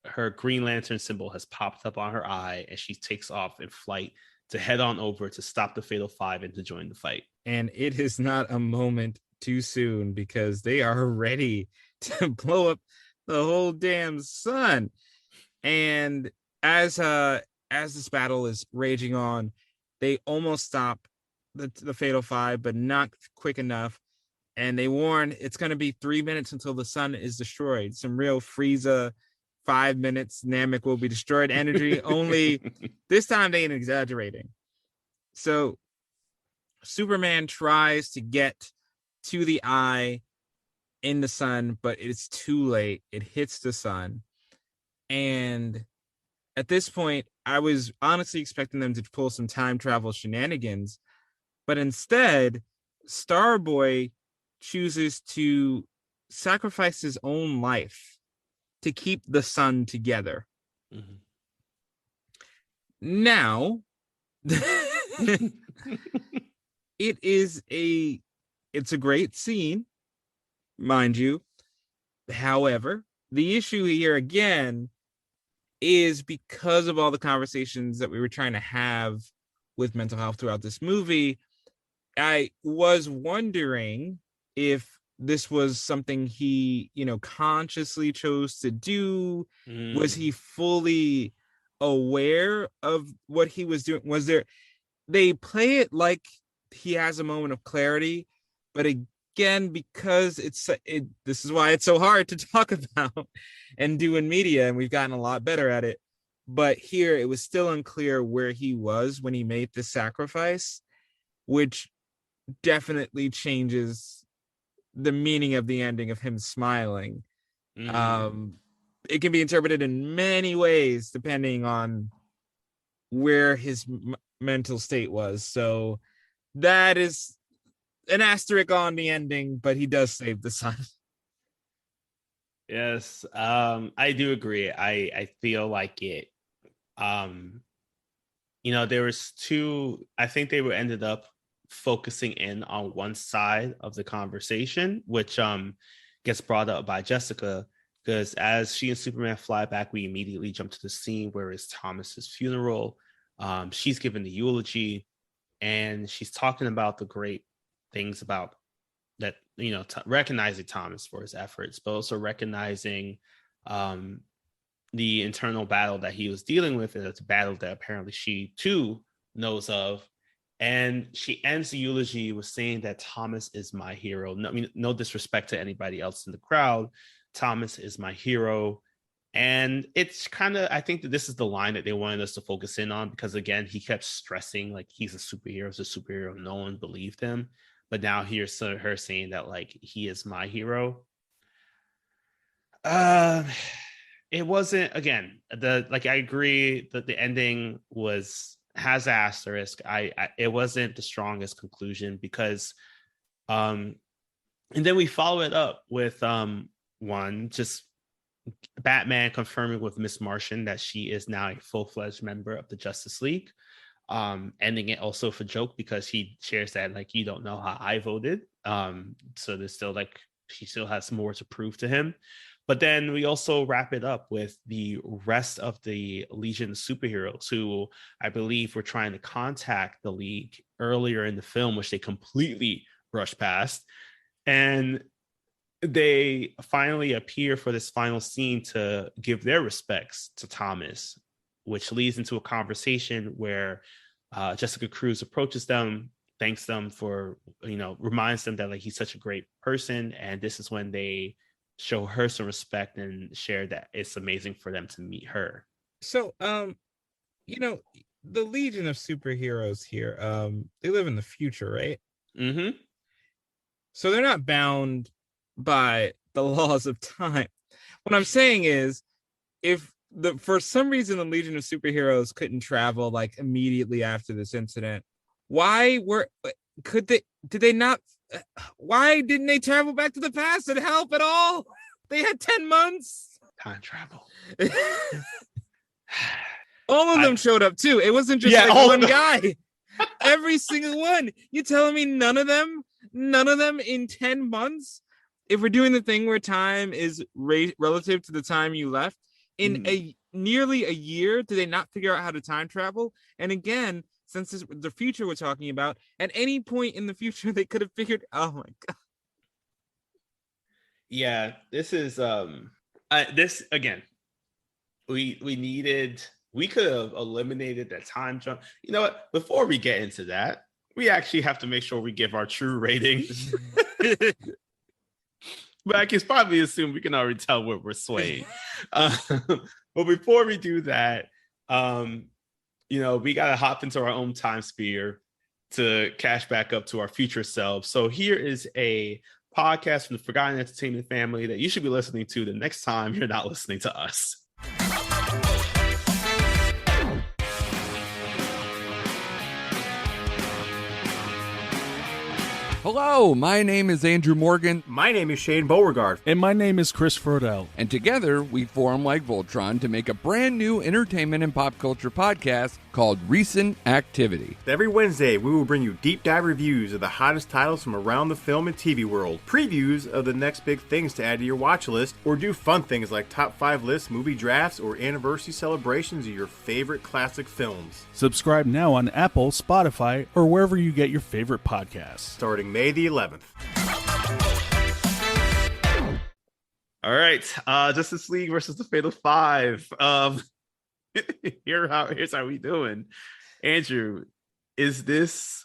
her Green Lantern symbol has popped up on her eye, and she takes off in flight to head on over to stop the Fatal Five and to join the fight. And it is not a moment too soon, because they are ready to blow up the whole damn sun. And as this battle is raging on, they almost stop the Fatal Five, but not quick enough. And they warn it's going to be 3 minutes until the sun is destroyed. Some real Frieza 5 minutes, Namek will be destroyed energy. Only this time they ain't exaggerating. So Superman tries to get to the eye in the sun, but it's too late. It hits the sun. And at this point, I was honestly expecting them to pull some time travel shenanigans, but instead, Starboy chooses to sacrifice his own life to keep the sun together. Mm-hmm. Now, it's a great scene, mind you. However, the issue here again is because of all the conversations that we were trying to have with mental health throughout this movie, I was wondering if this was something he, consciously chose to do. Was he fully aware of what he was doing? They play it like he has a moment of clarity, but again, because this is why it's so hard to talk about and do in media, and we've gotten a lot better at it. But here, it was still unclear where he was when he made the sacrifice, which definitely changes the meaning of the ending of him smiling. It can be interpreted in many ways depending on where his mental state was. So that is an asterisk on the ending, but he does save the sun. Yes, I do agree. I feel like it. There was two. I think they were ended up focusing in on one side of the conversation, which gets brought up by Jessica, because as she and Superman fly back, we immediately jump to the scene where it's Thomas's funeral. She's giving the eulogy, and she's talking about the great things about that, recognizing Thomas for his efforts, but also recognizing the internal battle that he was dealing with, and it's a battle that apparently she too knows of. And she ends the eulogy with saying that Thomas is my hero. No disrespect to anybody else in the crowd. Thomas is my hero. And it's kind of, I think that this is the line that they wanted us to focus in on, because again, he kept stressing like he's a superhero. He's a superhero. No one believed him. But now here's her saying that like he is my hero. It wasn't, again, I agree that the ending has asterisk. It wasn't the strongest conclusion, because and then we follow it up with one, just Batman confirming with Miss Martian that she is now a full-fledged member of the Justice League, ending it also for joke, because he shares that like, you don't know how I voted, so there's still like she still has more to prove to him. But then we also wrap it up with the rest of the Legion of Superheroes, who I believe were trying to contact the League earlier in the film, which they completely brushed past. And they finally appear for this final scene to give their respects to Thomas, which leads into a conversation where Jessica Cruz approaches them, thanks them for, reminds them that like he's such a great person. And this is when they show her some respect and share that it's amazing for them to meet her. So, the Legion of Superheroes here, they live in the future, right? Mm-hmm. So they're not bound by the laws of time. What I'm saying is, if for some reason the Legion of Superheroes couldn't travel like immediately after this incident, why did they not, why didn't they travel back to the past and help at all? They had 10 months. Time travel. All of them showed up too. It wasn't just like one guy. Every single one. You telling me none of them in 10 months? If we're doing the thing where time is relative to the time you left, in nearly a year, did they not figure out how to time travel? And again, since this the future we're talking about, at any point in the future, they could have figured, oh my God. Yeah, this is this again. We could have eliminated that time jump. You know what? Before we get into that, we actually have to make sure we give our true rating. But I can probably assume we can already tell where we're swaying. But before we do that, we gotta hop into our own time sphere to cash back up to our future selves. So here is a podcast from the Forgotten Entertainment family that you should be listening to the next time you're not listening to us. Hello, my name is Andrew Morgan. My name is Shane Beauregard. And my name is Chris Frodell. And together, we form like Voltron to make a brand new entertainment and pop culture podcast called Recent Activity. Every Wednesday, we will bring you deep dive reviews of the hottest titles from around the film and TV world, previews of the next big things to add to your watch list, or do fun things like top 5 lists, movie drafts, or anniversary celebrations of your favorite classic films. Subscribe now on Apple, Spotify, or wherever you get your favorite podcasts. Starting May the 11th. All right, Justice League versus the Fatal Five. Here's how we doing. Andrew, is this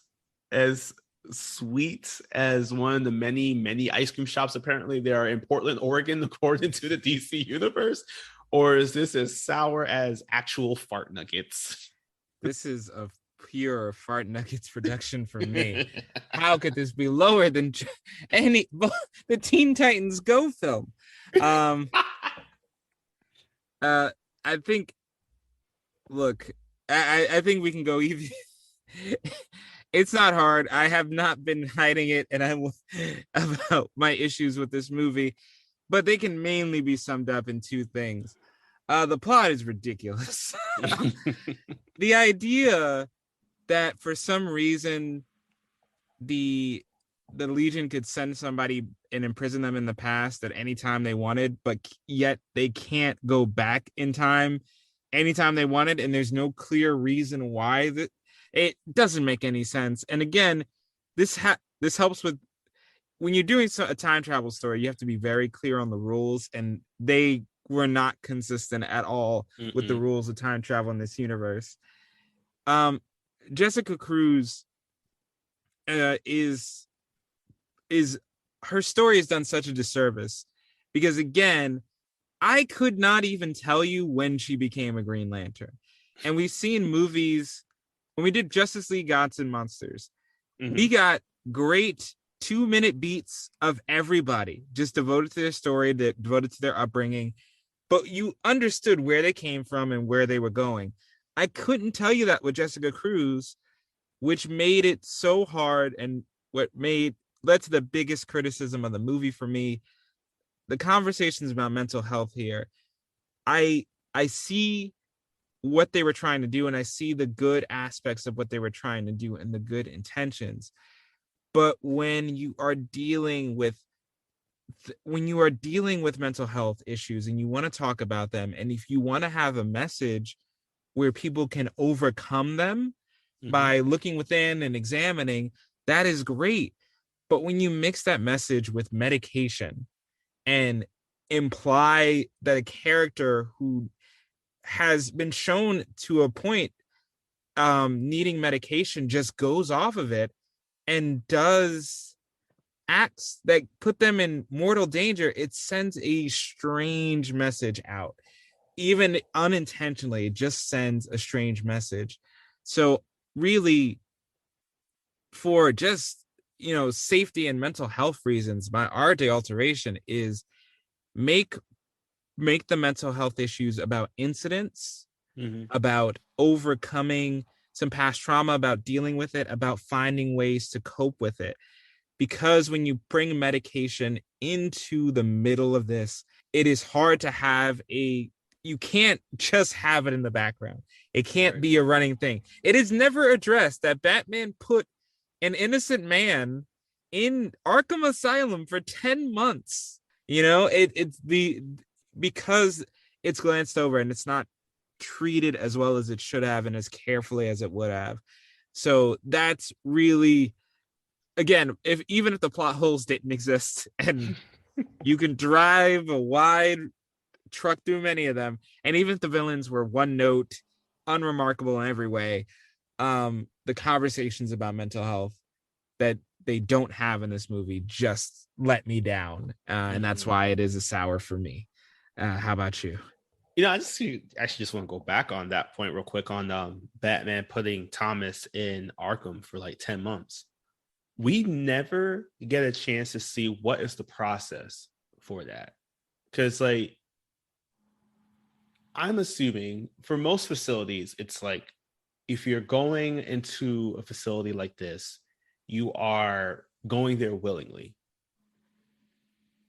as sweet as one of the many ice cream shops apparently there are in Portland, Oregon, according to the DC universe? Or is this as sour as actual fart nuggets? This is a pure fart nuggets production for me. How could this be lower than the Teen Titans Go film? I think, look, I think we can go even. It's not hard. I have not been hiding it, and about my issues with this movie, but they can mainly be summed up in 2 things. The plot is ridiculous. The idea that for some reason the Legion could send somebody and imprison them in the past at any time they wanted, but yet they can't go back in time anytime they wanted, and there's no clear reason why, that it doesn't make any sense. And again, this helps with when you're doing a time travel story, you have to be very clear on the rules, and they were not consistent at all with the rules of time travel in this universe. Jessica Cruz is her story has done such a disservice, because again, I could not even tell you when she became a Green Lantern. And we've seen movies, when we did Justice League Gods and Monsters, we got great 2-minute beats of everybody just devoted to their story, devoted to their upbringing, but you understood where they came from and where they were going. I couldn't tell you that with Jessica Cruz, which made it so hard, and what led to the biggest criticism of the movie for me. The conversations about mental health here, I see what they were trying to do, and I see the good aspects of what they were trying to do and the good intentions. But when you are dealing with mental health issues and you want to talk about them, and if you want to have a message where people can overcome them by looking within and examining, that is great. But when you mix that message with medication and imply that a character who has been shown to a point needing medication just goes off of it and does acts that put them in mortal danger, it sends a strange message out. Even unintentionally, it just sends a strange message. So really, for just safety and mental health reasons, my art alteration is make the mental health issues about incidents, about overcoming some past trauma, about dealing with it, about finding ways to cope with it. Because when you bring medication into the middle of this, it is hard to have you can't just have it in the background. It can't be a running thing. It is never addressed that Batman put an innocent man in Arkham Asylum for 10 months. You know, because it's glanced over and it's not treated as well as it should have and as carefully as it would have. So that's really, again, even if the plot holes didn't exist and you can drive a wide truck through many of them, and even if the villains were one note, unremarkable in every way, the conversations about mental health that they don't have in this movie just let me down, and that's why it is a sour for me. How about you? You know, I actually just want to go back on that point real quick on Batman putting Thomas in Arkham for like 10 months. We never get a chance to see what is the process for that. Because, like, I'm assuming for most facilities, it's like if you're going into a facility like this, you are going there willingly.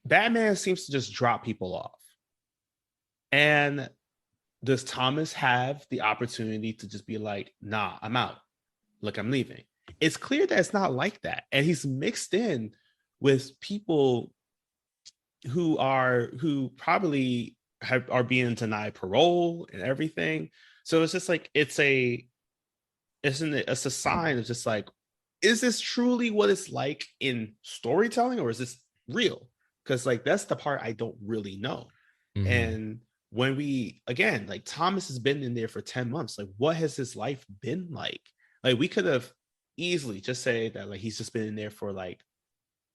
Batman seems to just drop people off. And does Thomas have the opportunity to just be like, nah, I'm out. Look, I'm leaving. It's clear that it's not like that. And he's mixed in with people who probably are being denied parole and everything. So it's just like, it's a sign of just like, is this truly what it's like in storytelling, or is this real? Because like, that's the part I don't really know. Mm-hmm. And when again, like Thomas has been in there for 10 months, like what has his life been like? Like we could have easily just say that like he's just been in there for like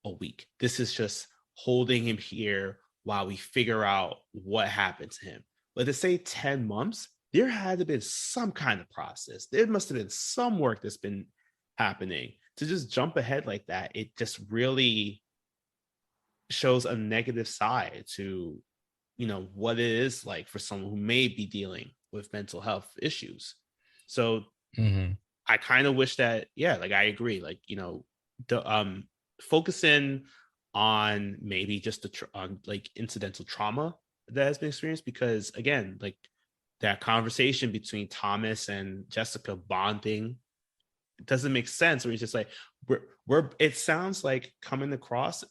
a week. This is just holding him here while we figure out what happened to him. But to say 10 months, there had to have been some kind of process. There must have been some work that's been happening. To just jump ahead like that, it just really shows a negative side to, you know, what it is like for someone who may be dealing with mental health issues. So I kind of wish that, yeah, like I agree, like, you know, the focusing on maybe just on like incidental trauma that has been experienced, because again, like that conversation between Thomas and Jessica bonding, it doesn't make sense. Where he's just like, it sounds like comes across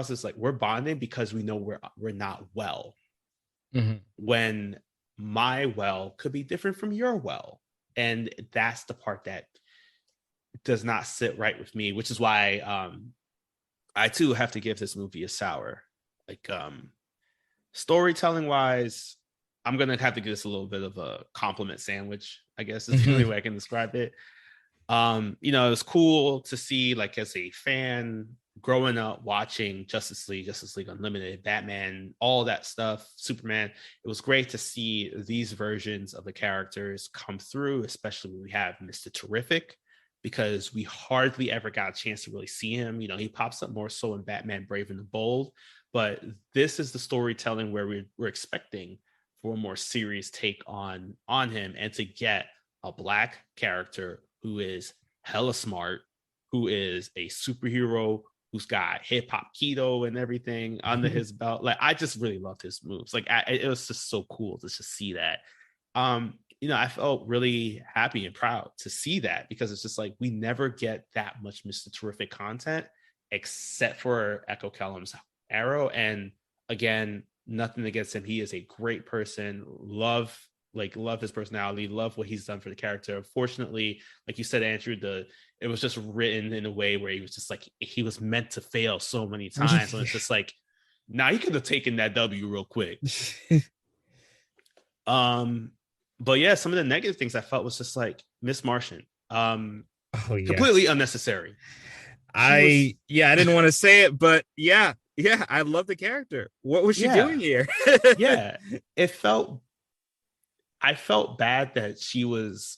as like we're bonding because we know we're not well. When my well could be different from your well. And that's the part that does not sit right with me, which is why I too have to give this movie a sour. Like storytelling wise, I'm gonna have to give this a little bit of a compliment sandwich, I guess is the only way I can describe it. You know, it was cool to see, like, as a fan growing up watching Justice League Unlimited, Batman, all that stuff, Superman. It was great to see these versions of the characters come through, especially when we have Mr. Terrific, because we hardly ever got a chance to really see him. You know, he pops up more so in Batman Brave and the Bold, but this is the storytelling where we're expecting for a more serious take on him, and to get a Black character who is hella smart, who is a superhero, who's got hip hop keto and everything under his belt. Like, I just really loved his moves. Like, it was just so cool to just see that. You know, I felt really happy and proud to see that, because it's just like, we never get that much Mr. Terrific content except for Echo Kellum's Arrow. And again, nothing against him. He is a great person. Love his personality, love what he's done for the character. Unfortunately, like you said, Andrew, it was just written in a way where he was just like, he was meant to fail so many times. And it's just like, now he could have taken that W real quick. But yeah, some of the negative things I felt was just like Miss Martian. Completely unnecessary. I didn't want to say it, but yeah, I love the character. What was she doing here? Yeah, I felt bad that she was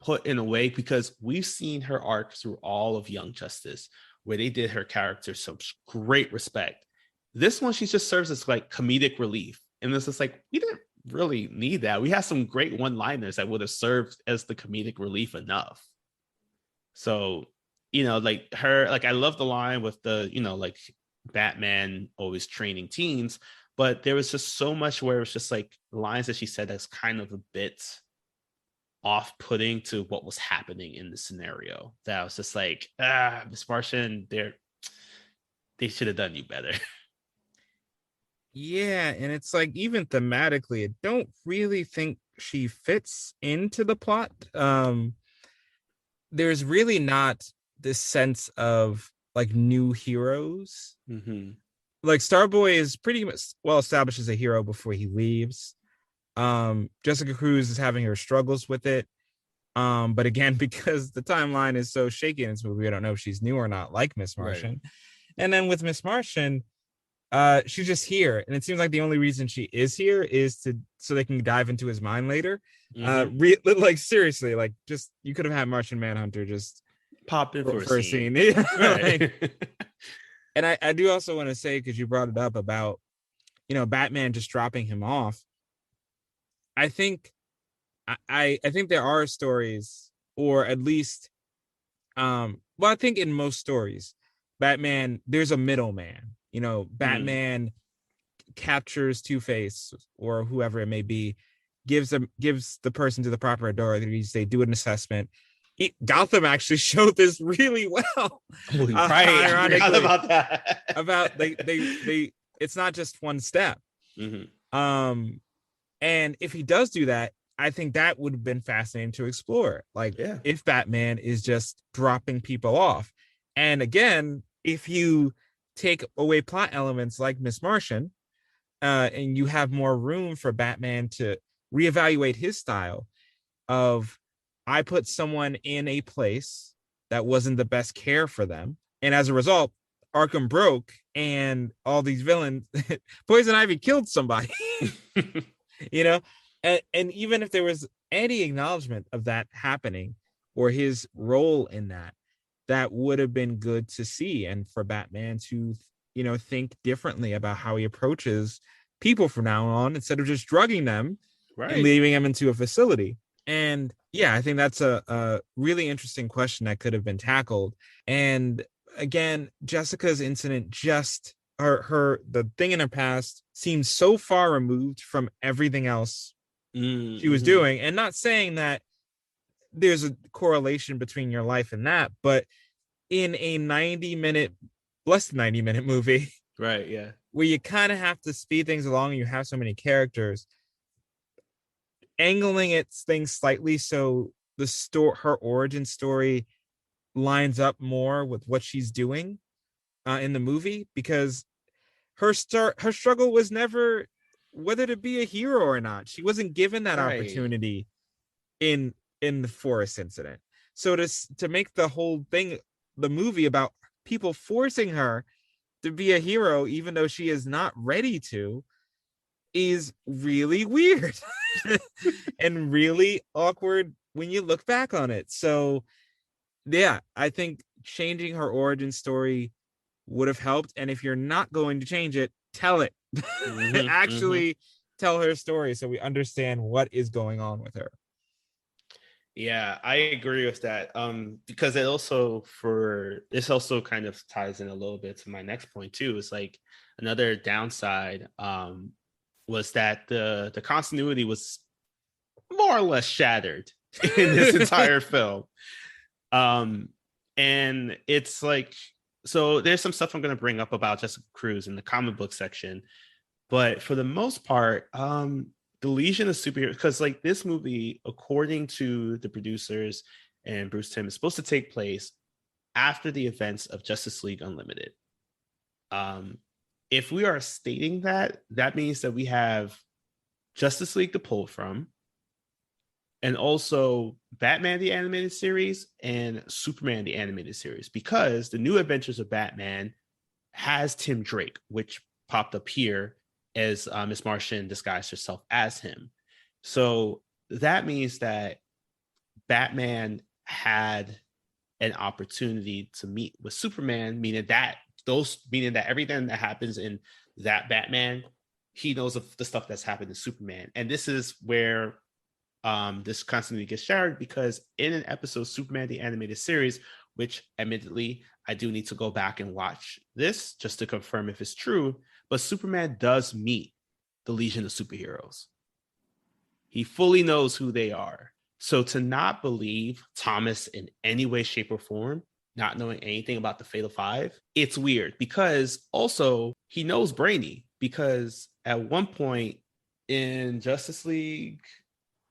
put in a way, because we've seen her arc through all of Young Justice, where they did her character some great respect. This one, she just serves as like comedic relief. And this is like, we didn't really need that. We have some great one-liners that would have served as the comedic relief enough. So, like her, like I love the line with the, like Batman always training teens, but there was just so much where it was just like lines that she said that's kind of a bit off-putting to what was happening in the scenario. That I was just like, Miss Martian, they should have done you better. Yeah, and it's like even thematically, I don't really think she fits into the plot. There's really not this sense of like new heroes. Mm-hmm. Like Starboy is pretty much well established as a hero before he leaves. Jessica Cruz is having her struggles with it. But again, because the timeline is so shaky in this movie, we don't know if she's new or not, like Miss Martian. Right. And then with Miss Martian, she's just here, and it seems like the only reason she is here is so they can dive into his mind later. Mm-hmm. Like seriously, like just you could have had Martian Manhunter just pop in for a scene. Right. And I do also want to say, because you brought it up about Batman just dropping him off. I think I think there are stories, or at least I think in most stories, Batman, there's a middleman. Batman captures Two-Face or whoever it may be, gives the person to the proper authority. They do an assessment. Gotham actually showed this really well. Right, I forgot about that. About they it's not just one step. Mm-hmm. And if he does do that, I think that would have been fascinating to explore. Like, if Batman is just dropping people off, and again, if you take away plot elements like Miss Martian, and you have more room for Batman to reevaluate his style of, I put someone in a place that wasn't the best care for them, and as a result, Arkham broke, and all these villains, Poison Ivy killed somebody, and even if there was any acknowledgement of that happening or his role in that, that would have been good to see, and for Batman to, think differently about how he approaches people from now on, instead of just drugging them and leaving them into a facility. And yeah, I think that's a really interesting question that could have been tackled. And again, Jessica's incident, just the thing in her past seems so far removed from everything else she was doing. And not saying that there's a correlation between your life and that, but in a less than 90 minute movie, right? Yeah, where you kind of have to speed things along and you have so many characters, angling things slightly so her origin story lines up more with what she's doing in the movie, because her struggle was never whether to be a hero or not. She wasn't given that opportunity in the Forest incident. So to make the whole thing, the movie, about people forcing her to be a hero even though she is not ready to, is really weird and really awkward when you look back on it. So yeah, I think changing her origin story would have helped. And if you're not going to change it, tell it. Actually tell her story so we understand what is going on with her. Yeah, I agree with that. Because this also kind of ties in a little bit to my next point too. It's like another downside was that the continuity was more or less shattered in this entire film. And it's like, so there's some stuff I'm going to bring up about Jessica Cruz in the comic book section, but for the most part, the Legion of Superheroes, because like this movie, according to the producers and Bruce Timm, is supposed to take place after the events of Justice League Unlimited. If we are stating that, that means that we have Justice League to pull from, and also Batman the Animated Series and Superman the Animated Series, because the New Adventures of Batman has Tim Drake, which popped up here as Miss Martian disguised herself as him. So that means that Batman had an opportunity to meet with Superman, meaning that everything that happens in that Batman, he knows of the stuff that's happened to Superman. And this is where this constantly gets shared, because in an episode, Superman the Animated Series, which admittedly I do need to go back and watch this just to confirm if it's true, but Superman does meet the Legion of Superheroes. He fully knows who they are. So to not believe Thomas in any way, shape, or form, not knowing anything about the Fatal Five, it's weird, because also he knows Brainy, because at one point in Justice League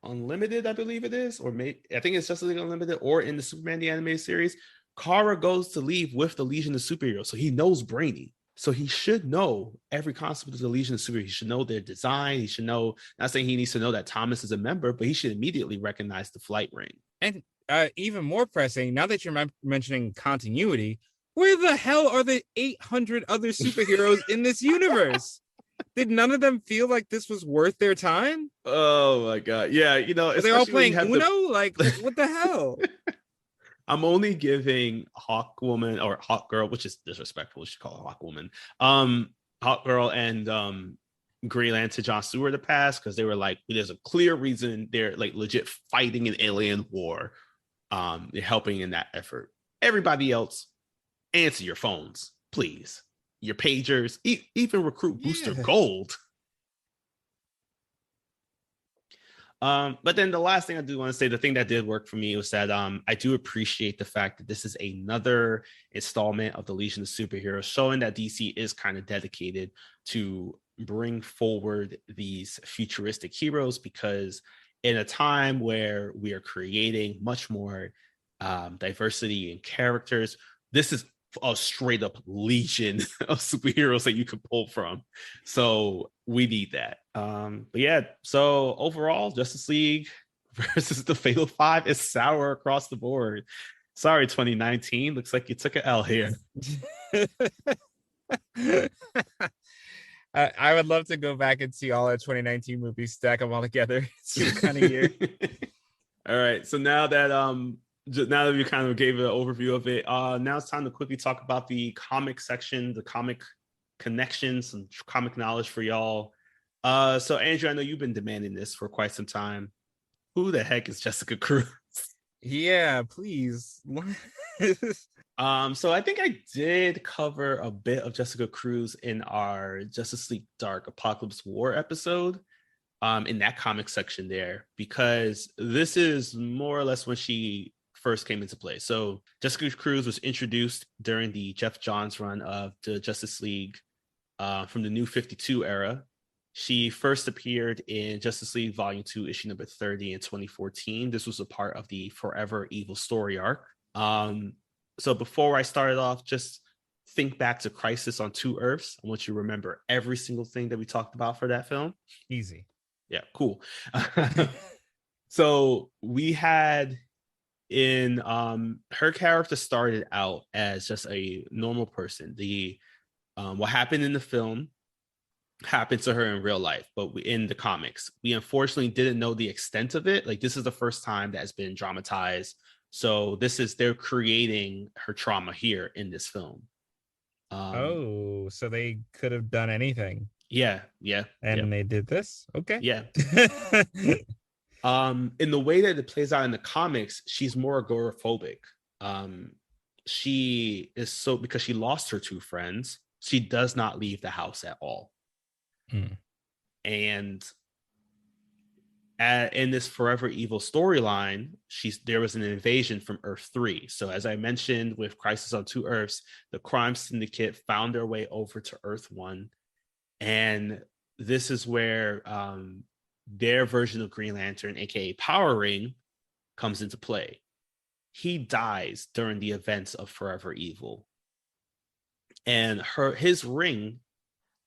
Unlimited, I believe it is, or maybe I think it's Justice League Unlimited, or in the Superman the Animated Series, Kara goes to leave with the Legion of Superheroes. So he knows Brainy. So he should know every concept of the Legion of Superheroes. He should know their design. He should know, not saying he needs to know that Thomas is a member, but he should immediately recognize the flight ring. And even more pressing, now that you're mentioning continuity, where the hell are the 800 other superheroes in this universe? Did none of them feel like this was worth their time? Oh my God. Yeah, you know, are they all playing Uno? Like, what the hell? I'm only giving Hawkwoman or Hawkgirl, which is disrespectful, we should call her Hawkwoman. Hawkgirl and Green Lantern to John Stewart the pass, because they were like, there's a clear reason they're like legit fighting an alien war. They're helping in that effort. Everybody else, answer your phones, please. Your pagers, even recruit Booster Gold. But then the last thing I do want to say, the thing that did work for me was that I do appreciate the fact that this is another installment of the Legion of Superheroes, showing that DC is kind of dedicated to bring forward these futuristic heroes, because in a time where we are creating much more diversity in characters, this is a straight up legion of superheroes that you can pull from. So we need that. But yeah, so overall, Justice League versus the Fatal Five is sour across the board. Sorry, 2019. Looks like you took an L here. I would love to go back and see all our 2019 movies, stack them all together. It's kind of year. All right. So now that we kind of gave an overview of it, now it's time to quickly talk about the comic section, the comic connections, and comic knowledge for y'all. So Andrew, I know you've been demanding this for quite some time. Who the heck is Jessica Cruz? Yeah, please. So I think I did cover a bit of Jessica Cruz in our Justice League Dark Apocalypse War episode, in that comic section there, because this is more or less when she first came into play. So Jessica Cruz was introduced during the Jeff Johns run of the Justice League from the New 52 era. She first appeared in Justice League Volume 2, issue number 30 in 2014. This was a part of the Forever Evil story arc. So before I started off, just think back to Crisis on Two Earths. I want you to remember every single thing that we talked about for that film. Easy. Yeah, cool. So we had in her character started out as just a normal person. What happened in the film happened to her in real life, but in the comics, we unfortunately didn't know the extent of it. Like, this is the first time that has been dramatized. So they're creating her trauma here in this film. So they could have done anything. Yeah. And they did this? Okay. Yeah. In the way that it plays out in the comics, she's more agoraphobic. She is because she lost her two friends, she does not leave the house at all. And in this Forever Evil storyline, there was an invasion from Earth 3. So as I mentioned with Crisis on Two Earths, the crime syndicate found their way over to Earth 1. And this is where their version of Green Lantern, aka Power Ring, comes into play. He dies during the events of Forever Evil. And his ring,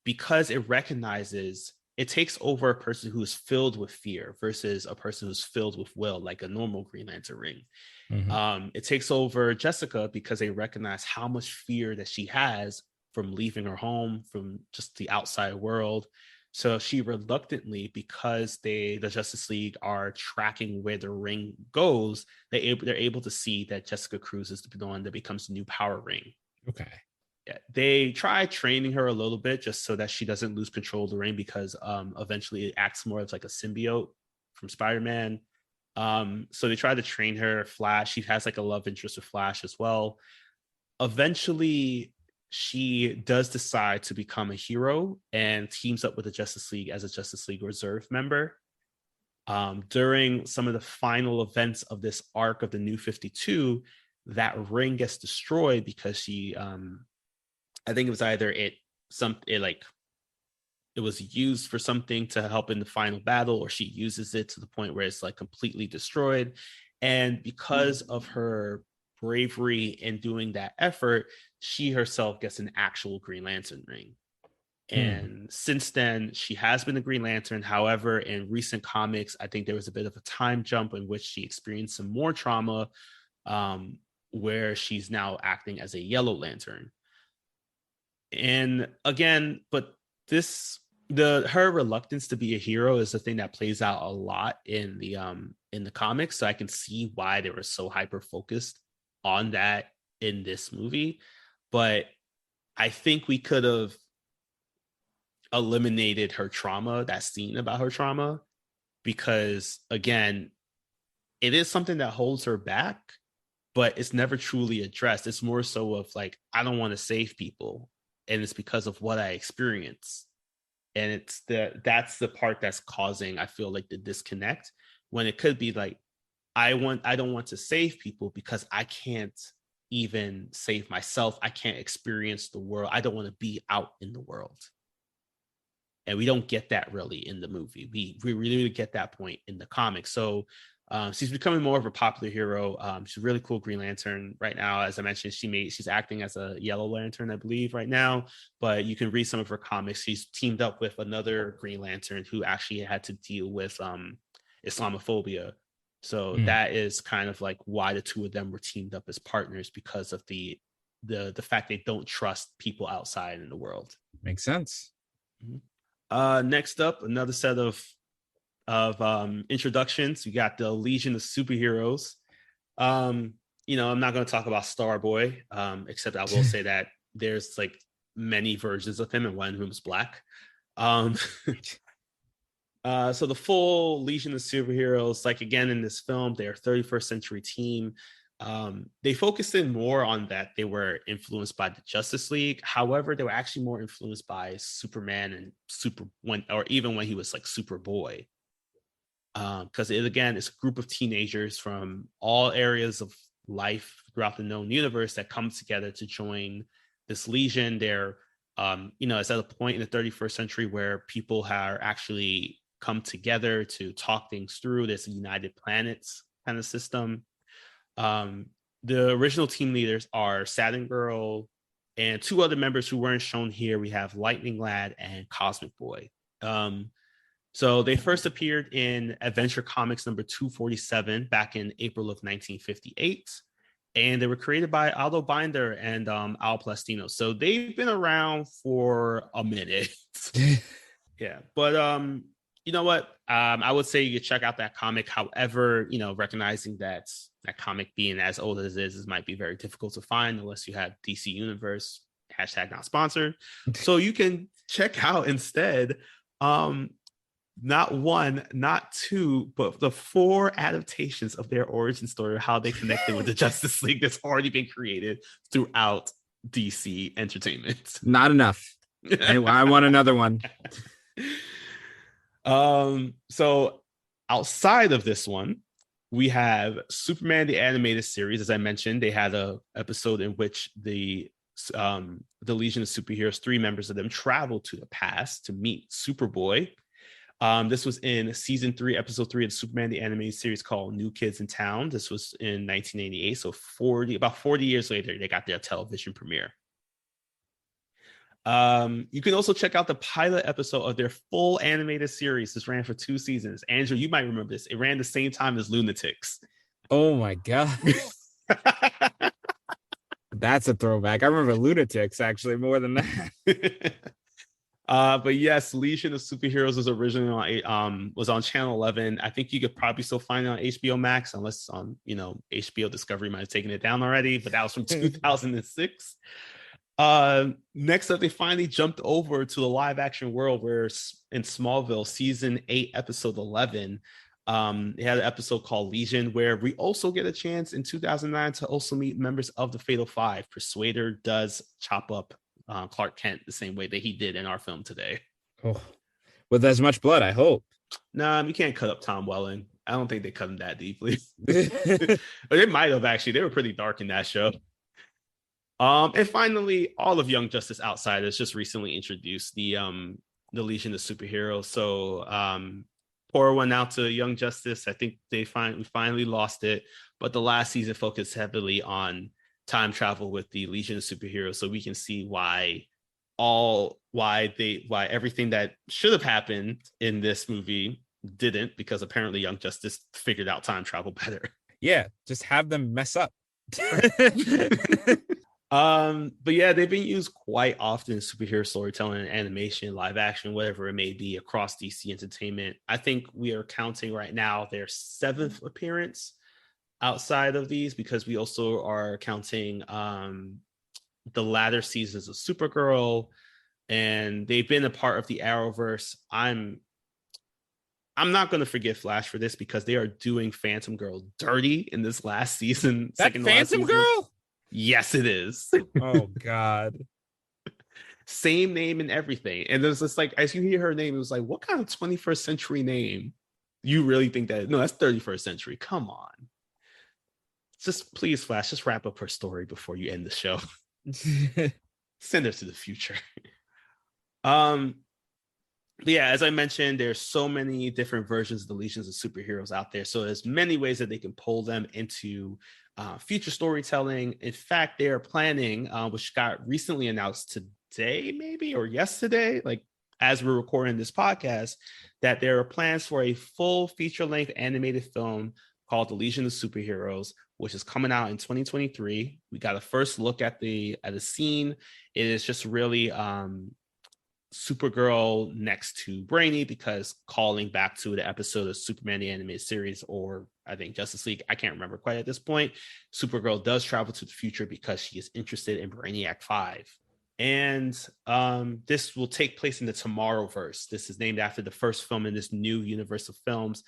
because it takes over a person who is filled with fear versus a person who's filled with will, like a normal Green Lantern ring. Mm-hmm. It takes over Jessica because they recognize how much fear that she has from leaving her home, from just the outside world. So she reluctantly, because the Justice League are tracking where the ring goes, they're able to see that Jessica Cruz is the one that becomes the new Power Ring. Okay. Yeah, they try training her a little bit just so that she doesn't lose control of the ring, because eventually it acts more as like a symbiote from Spider-Man. So they try to train her. Flash, she has like a love interest with Flash as well. Eventually, she does decide to become a hero and teams up with the Justice League as a Justice League Reserve member. During some of the final events of this arc of the New 52, that ring gets destroyed because she, I think it was either it was used for something to help in the final battle, or she uses it to the point where it's like completely destroyed. And because of her bravery in doing that effort, she herself gets an actual Green Lantern ring. And since then, she has been the Green Lantern. However, in recent comics, I think there was a bit of a time jump in which she experienced some more trauma, where she's now acting as a Yellow Lantern. And again, but her reluctance to be a hero is the thing that plays out a lot in the comics. So I can see why they were so hyper focused on that in this movie. But I think we could have eliminated her trauma, that scene about her trauma, because again, it is something that holds her back, but it's never truly addressed. It's more so of like, I don't want to save people, and it's because of what I experience. And that's the part that's causing, I feel like, the disconnect, when it could be like, I don't want to save people because I can't even save myself. I can't experience the world. I don't want to be out in the world. And we don't get that really in the movie. We really get that point in the comics. So she's becoming more of a popular hero. She's a really cool Green Lantern right now. As I mentioned, she's acting as a Yellow Lantern, I believe, right now. But you can read some of her comics. She's teamed up with another Green Lantern who actually had to deal with Islamophobia. So that is kind of like why the two of them were teamed up as partners, because of the fact they don't trust people outside in the world. Makes sense. Mm-hmm. Next up, another set of introductions. We got the Legion of Superheroes. I'm not going to talk about Starboy, except I will say that there's like many versions of him, and one of whom is black. So the full Legion of Superheroes, like again in this film, they're a 31st century team. They focused in more on that they were influenced by the Justice League. However, they were actually more influenced by Superman and even when he was like Superboy. Because it's a group of teenagers from all areas of life throughout the known universe that come together to join this Legion. They're, it's at a point in the 31st century where people have actually come together to talk things through. This United Planets kind of system. The original team leaders are Saturn Girl and two other members who weren't shown here. We have Lightning Lad and Cosmic Boy. So they first appeared in Adventure Comics number 247 back in April of 1958. And they were created by Aldo Binder and Al Plastino. So they've been around for a minute. Yeah. But you know what? I would say you check out that comic. However, recognizing that comic being as old as it is might be very difficult to find unless you have DC Universe, # not sponsored. So you can check out instead not one, not two, but the 4 adaptations of their origin story, how they connected with the Justice League that's already been created throughout DC Entertainment. Not enough. I want another one. So outside of this one, we have Superman the Animated Series. As I mentioned, they had a episode in which the Legion of Superheroes, 3 members of them, traveled to the past to meet Superboy. This was in season 3, episode 3 of the Superman the Animated Series called New Kids in Town. This was in 1988. So about 40 years later, they got their television premiere. You can also check out the pilot episode of their full animated series. This ran for 2 seasons. Andrew, you might remember this. It ran the same time as Lunatics. Oh my God. That's a throwback. I remember Lunatics actually more than that. But yes, Legion of Superheroes was originally was on Channel 11. I think you could probably still find it on HBO Max, unless HBO Discovery might have taken it down already. But that was from 2006. Next up, they finally jumped over to the live action world where in Smallville, season 8, episode 11, they had an episode called Legion, where we also get a chance in 2009 to also meet members of the Fatal Five. Persuader does chop up Clark Kent the same way that he did in our film today. Oh, with as much blood, I hope. Nah, we can't cut up Tom Welling. I don't think they cut him that deeply. But they might have, actually. They were pretty dark in that show. And finally, all of Young Justice Outsiders just recently introduced the Legion of Superheroes. So pour one out to Young Justice. I think we finally lost it, but the last season focused heavily on time travel with the Legion of Superheroes, so we can see why everything that should have happened in this movie didn't, because apparently Young Justice figured out time travel better. Yeah, just have them mess up. But yeah, they've been used quite often in superhero storytelling, animation, live action, whatever it may be, across DC Entertainment. I think we are counting right now their 7th appearance outside of these, because we also are counting the latter seasons of Supergirl, and they've been a part of the Arrowverse. I'm not going to forgive Flash for this, because they are doing Phantom Girl dirty in this last season. That Phantom Girl? Yes, it is. Oh God. Same name and everything. And there's just like, as you hear her name, it was like, what kind of 21st century name? You really think that? No, that's 31st century. Come on. Just please, Flash, just wrap up her story before you end the show. Send her to the future. But yeah, as I mentioned, there's so many different versions of the Legions of Superheroes out there. So there's many ways that they can pull them into future storytelling. In fact, they are planning, which got recently announced today, maybe, or yesterday, like as we're recording this podcast, that there are plans for a full feature-length animated film called The Legion of Superheroes, which is coming out in 2023. We got a first look at the scene. It is just really Supergirl next to Brainy, because calling back to the episode of Superman the Animated Series, or I think Justice League, I can't remember quite at this point, Supergirl does travel to the future because she is interested in Brainiac 5. And this will take place in the Tomorrowverse. This is named after the first film in this new universe of films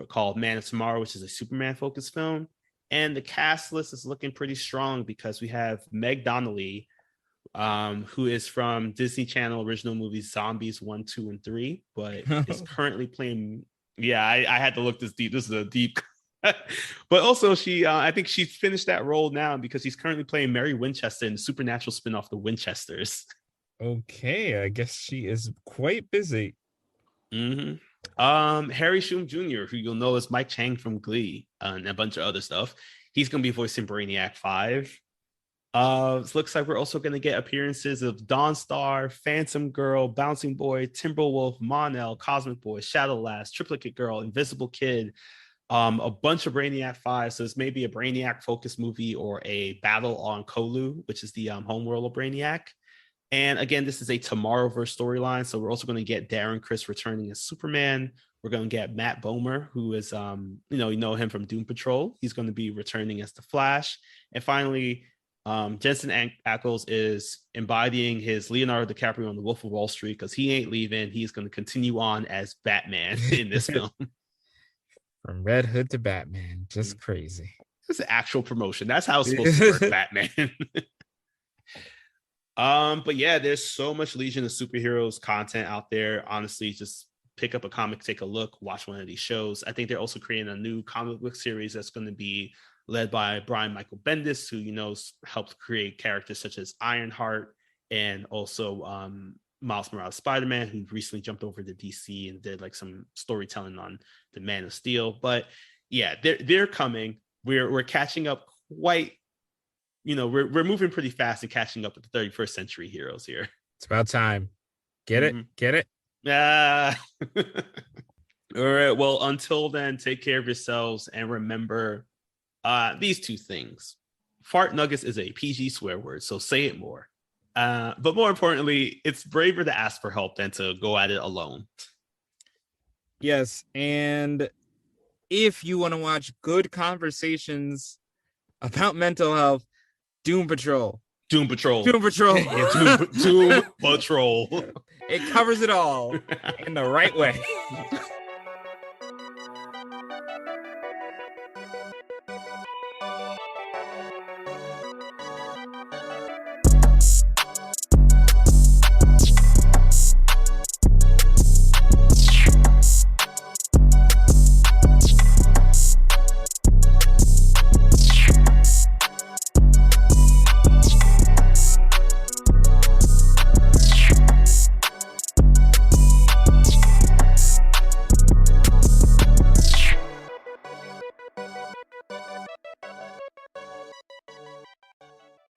called Man of Tomorrow, which is a Superman-focused film. And the cast list is looking pretty strong, because we have Meg Donnelly, who is from Disney Channel original movies Zombies 1, 2, and 3, but is currently playing. Yeah, I had to look this deep. This is a deep. But also I think she's finished that role now, because she's currently playing Mary Winchester in the supernatural spinoff The Winchesters. Okay, I guess she is quite busy. Mm-hmm. Harry Shum Jr., who you'll know as Mike Chang from Glee, and a bunch of other stuff. He's going to be voicing Brainiac 5. It looks like we're also going to get appearances of Dawnstar, Phantom Girl, Bouncing Boy, Timberwolf, Mon-El, Cosmic Boy, Shadowlass, Triplicate Girl, Invisible Kid, a bunch of Brainiac 5. So this may be a Brainiac focused movie, or a battle on Kolu, which is the homeworld of Brainiac. And again, this is a Tomorrowverse storyline, so we're also going to get Darren Criss returning as Superman. We're going to get Matt Bomer, who is you know him from Doom Patrol. He's going to be returning as the Flash. And finally, Jensen Ackles is embodying his Leonardo DiCaprio on The Wolf of Wall Street, because he ain't leaving. He's going to continue on as Batman in this film. From Red Hood to Batman, just crazy. This is actual promotion. That's how it's supposed to work, Batman. But yeah, there's so much Legion of Superheroes content out there. Honestly, just pick up a comic, take a look, watch one of these shows. I think they're also creating a new comic book series that's going to be led by Brian Michael Bendis, who helped create characters such as Ironheart, and also Miles Morales Spider-Man, who recently jumped over to DC and did like some storytelling on the Man of Steel. But yeah, they're coming. We're catching up quite. We're moving pretty fast and catching up with the 31st century heroes here. It's about time. Get it? Get it? Yeah. All right. Well, until then, take care of yourselves, and remember these two things. Fart nuggets is a PG swear word, so say it more. But more importantly, it's braver to ask for help than to go at it alone. Yes, and if you want to watch good conversations about mental health, Doom Patrol. Doom Patrol. Doom Patrol. Yeah, Doom Patrol. It covers it all in the right way.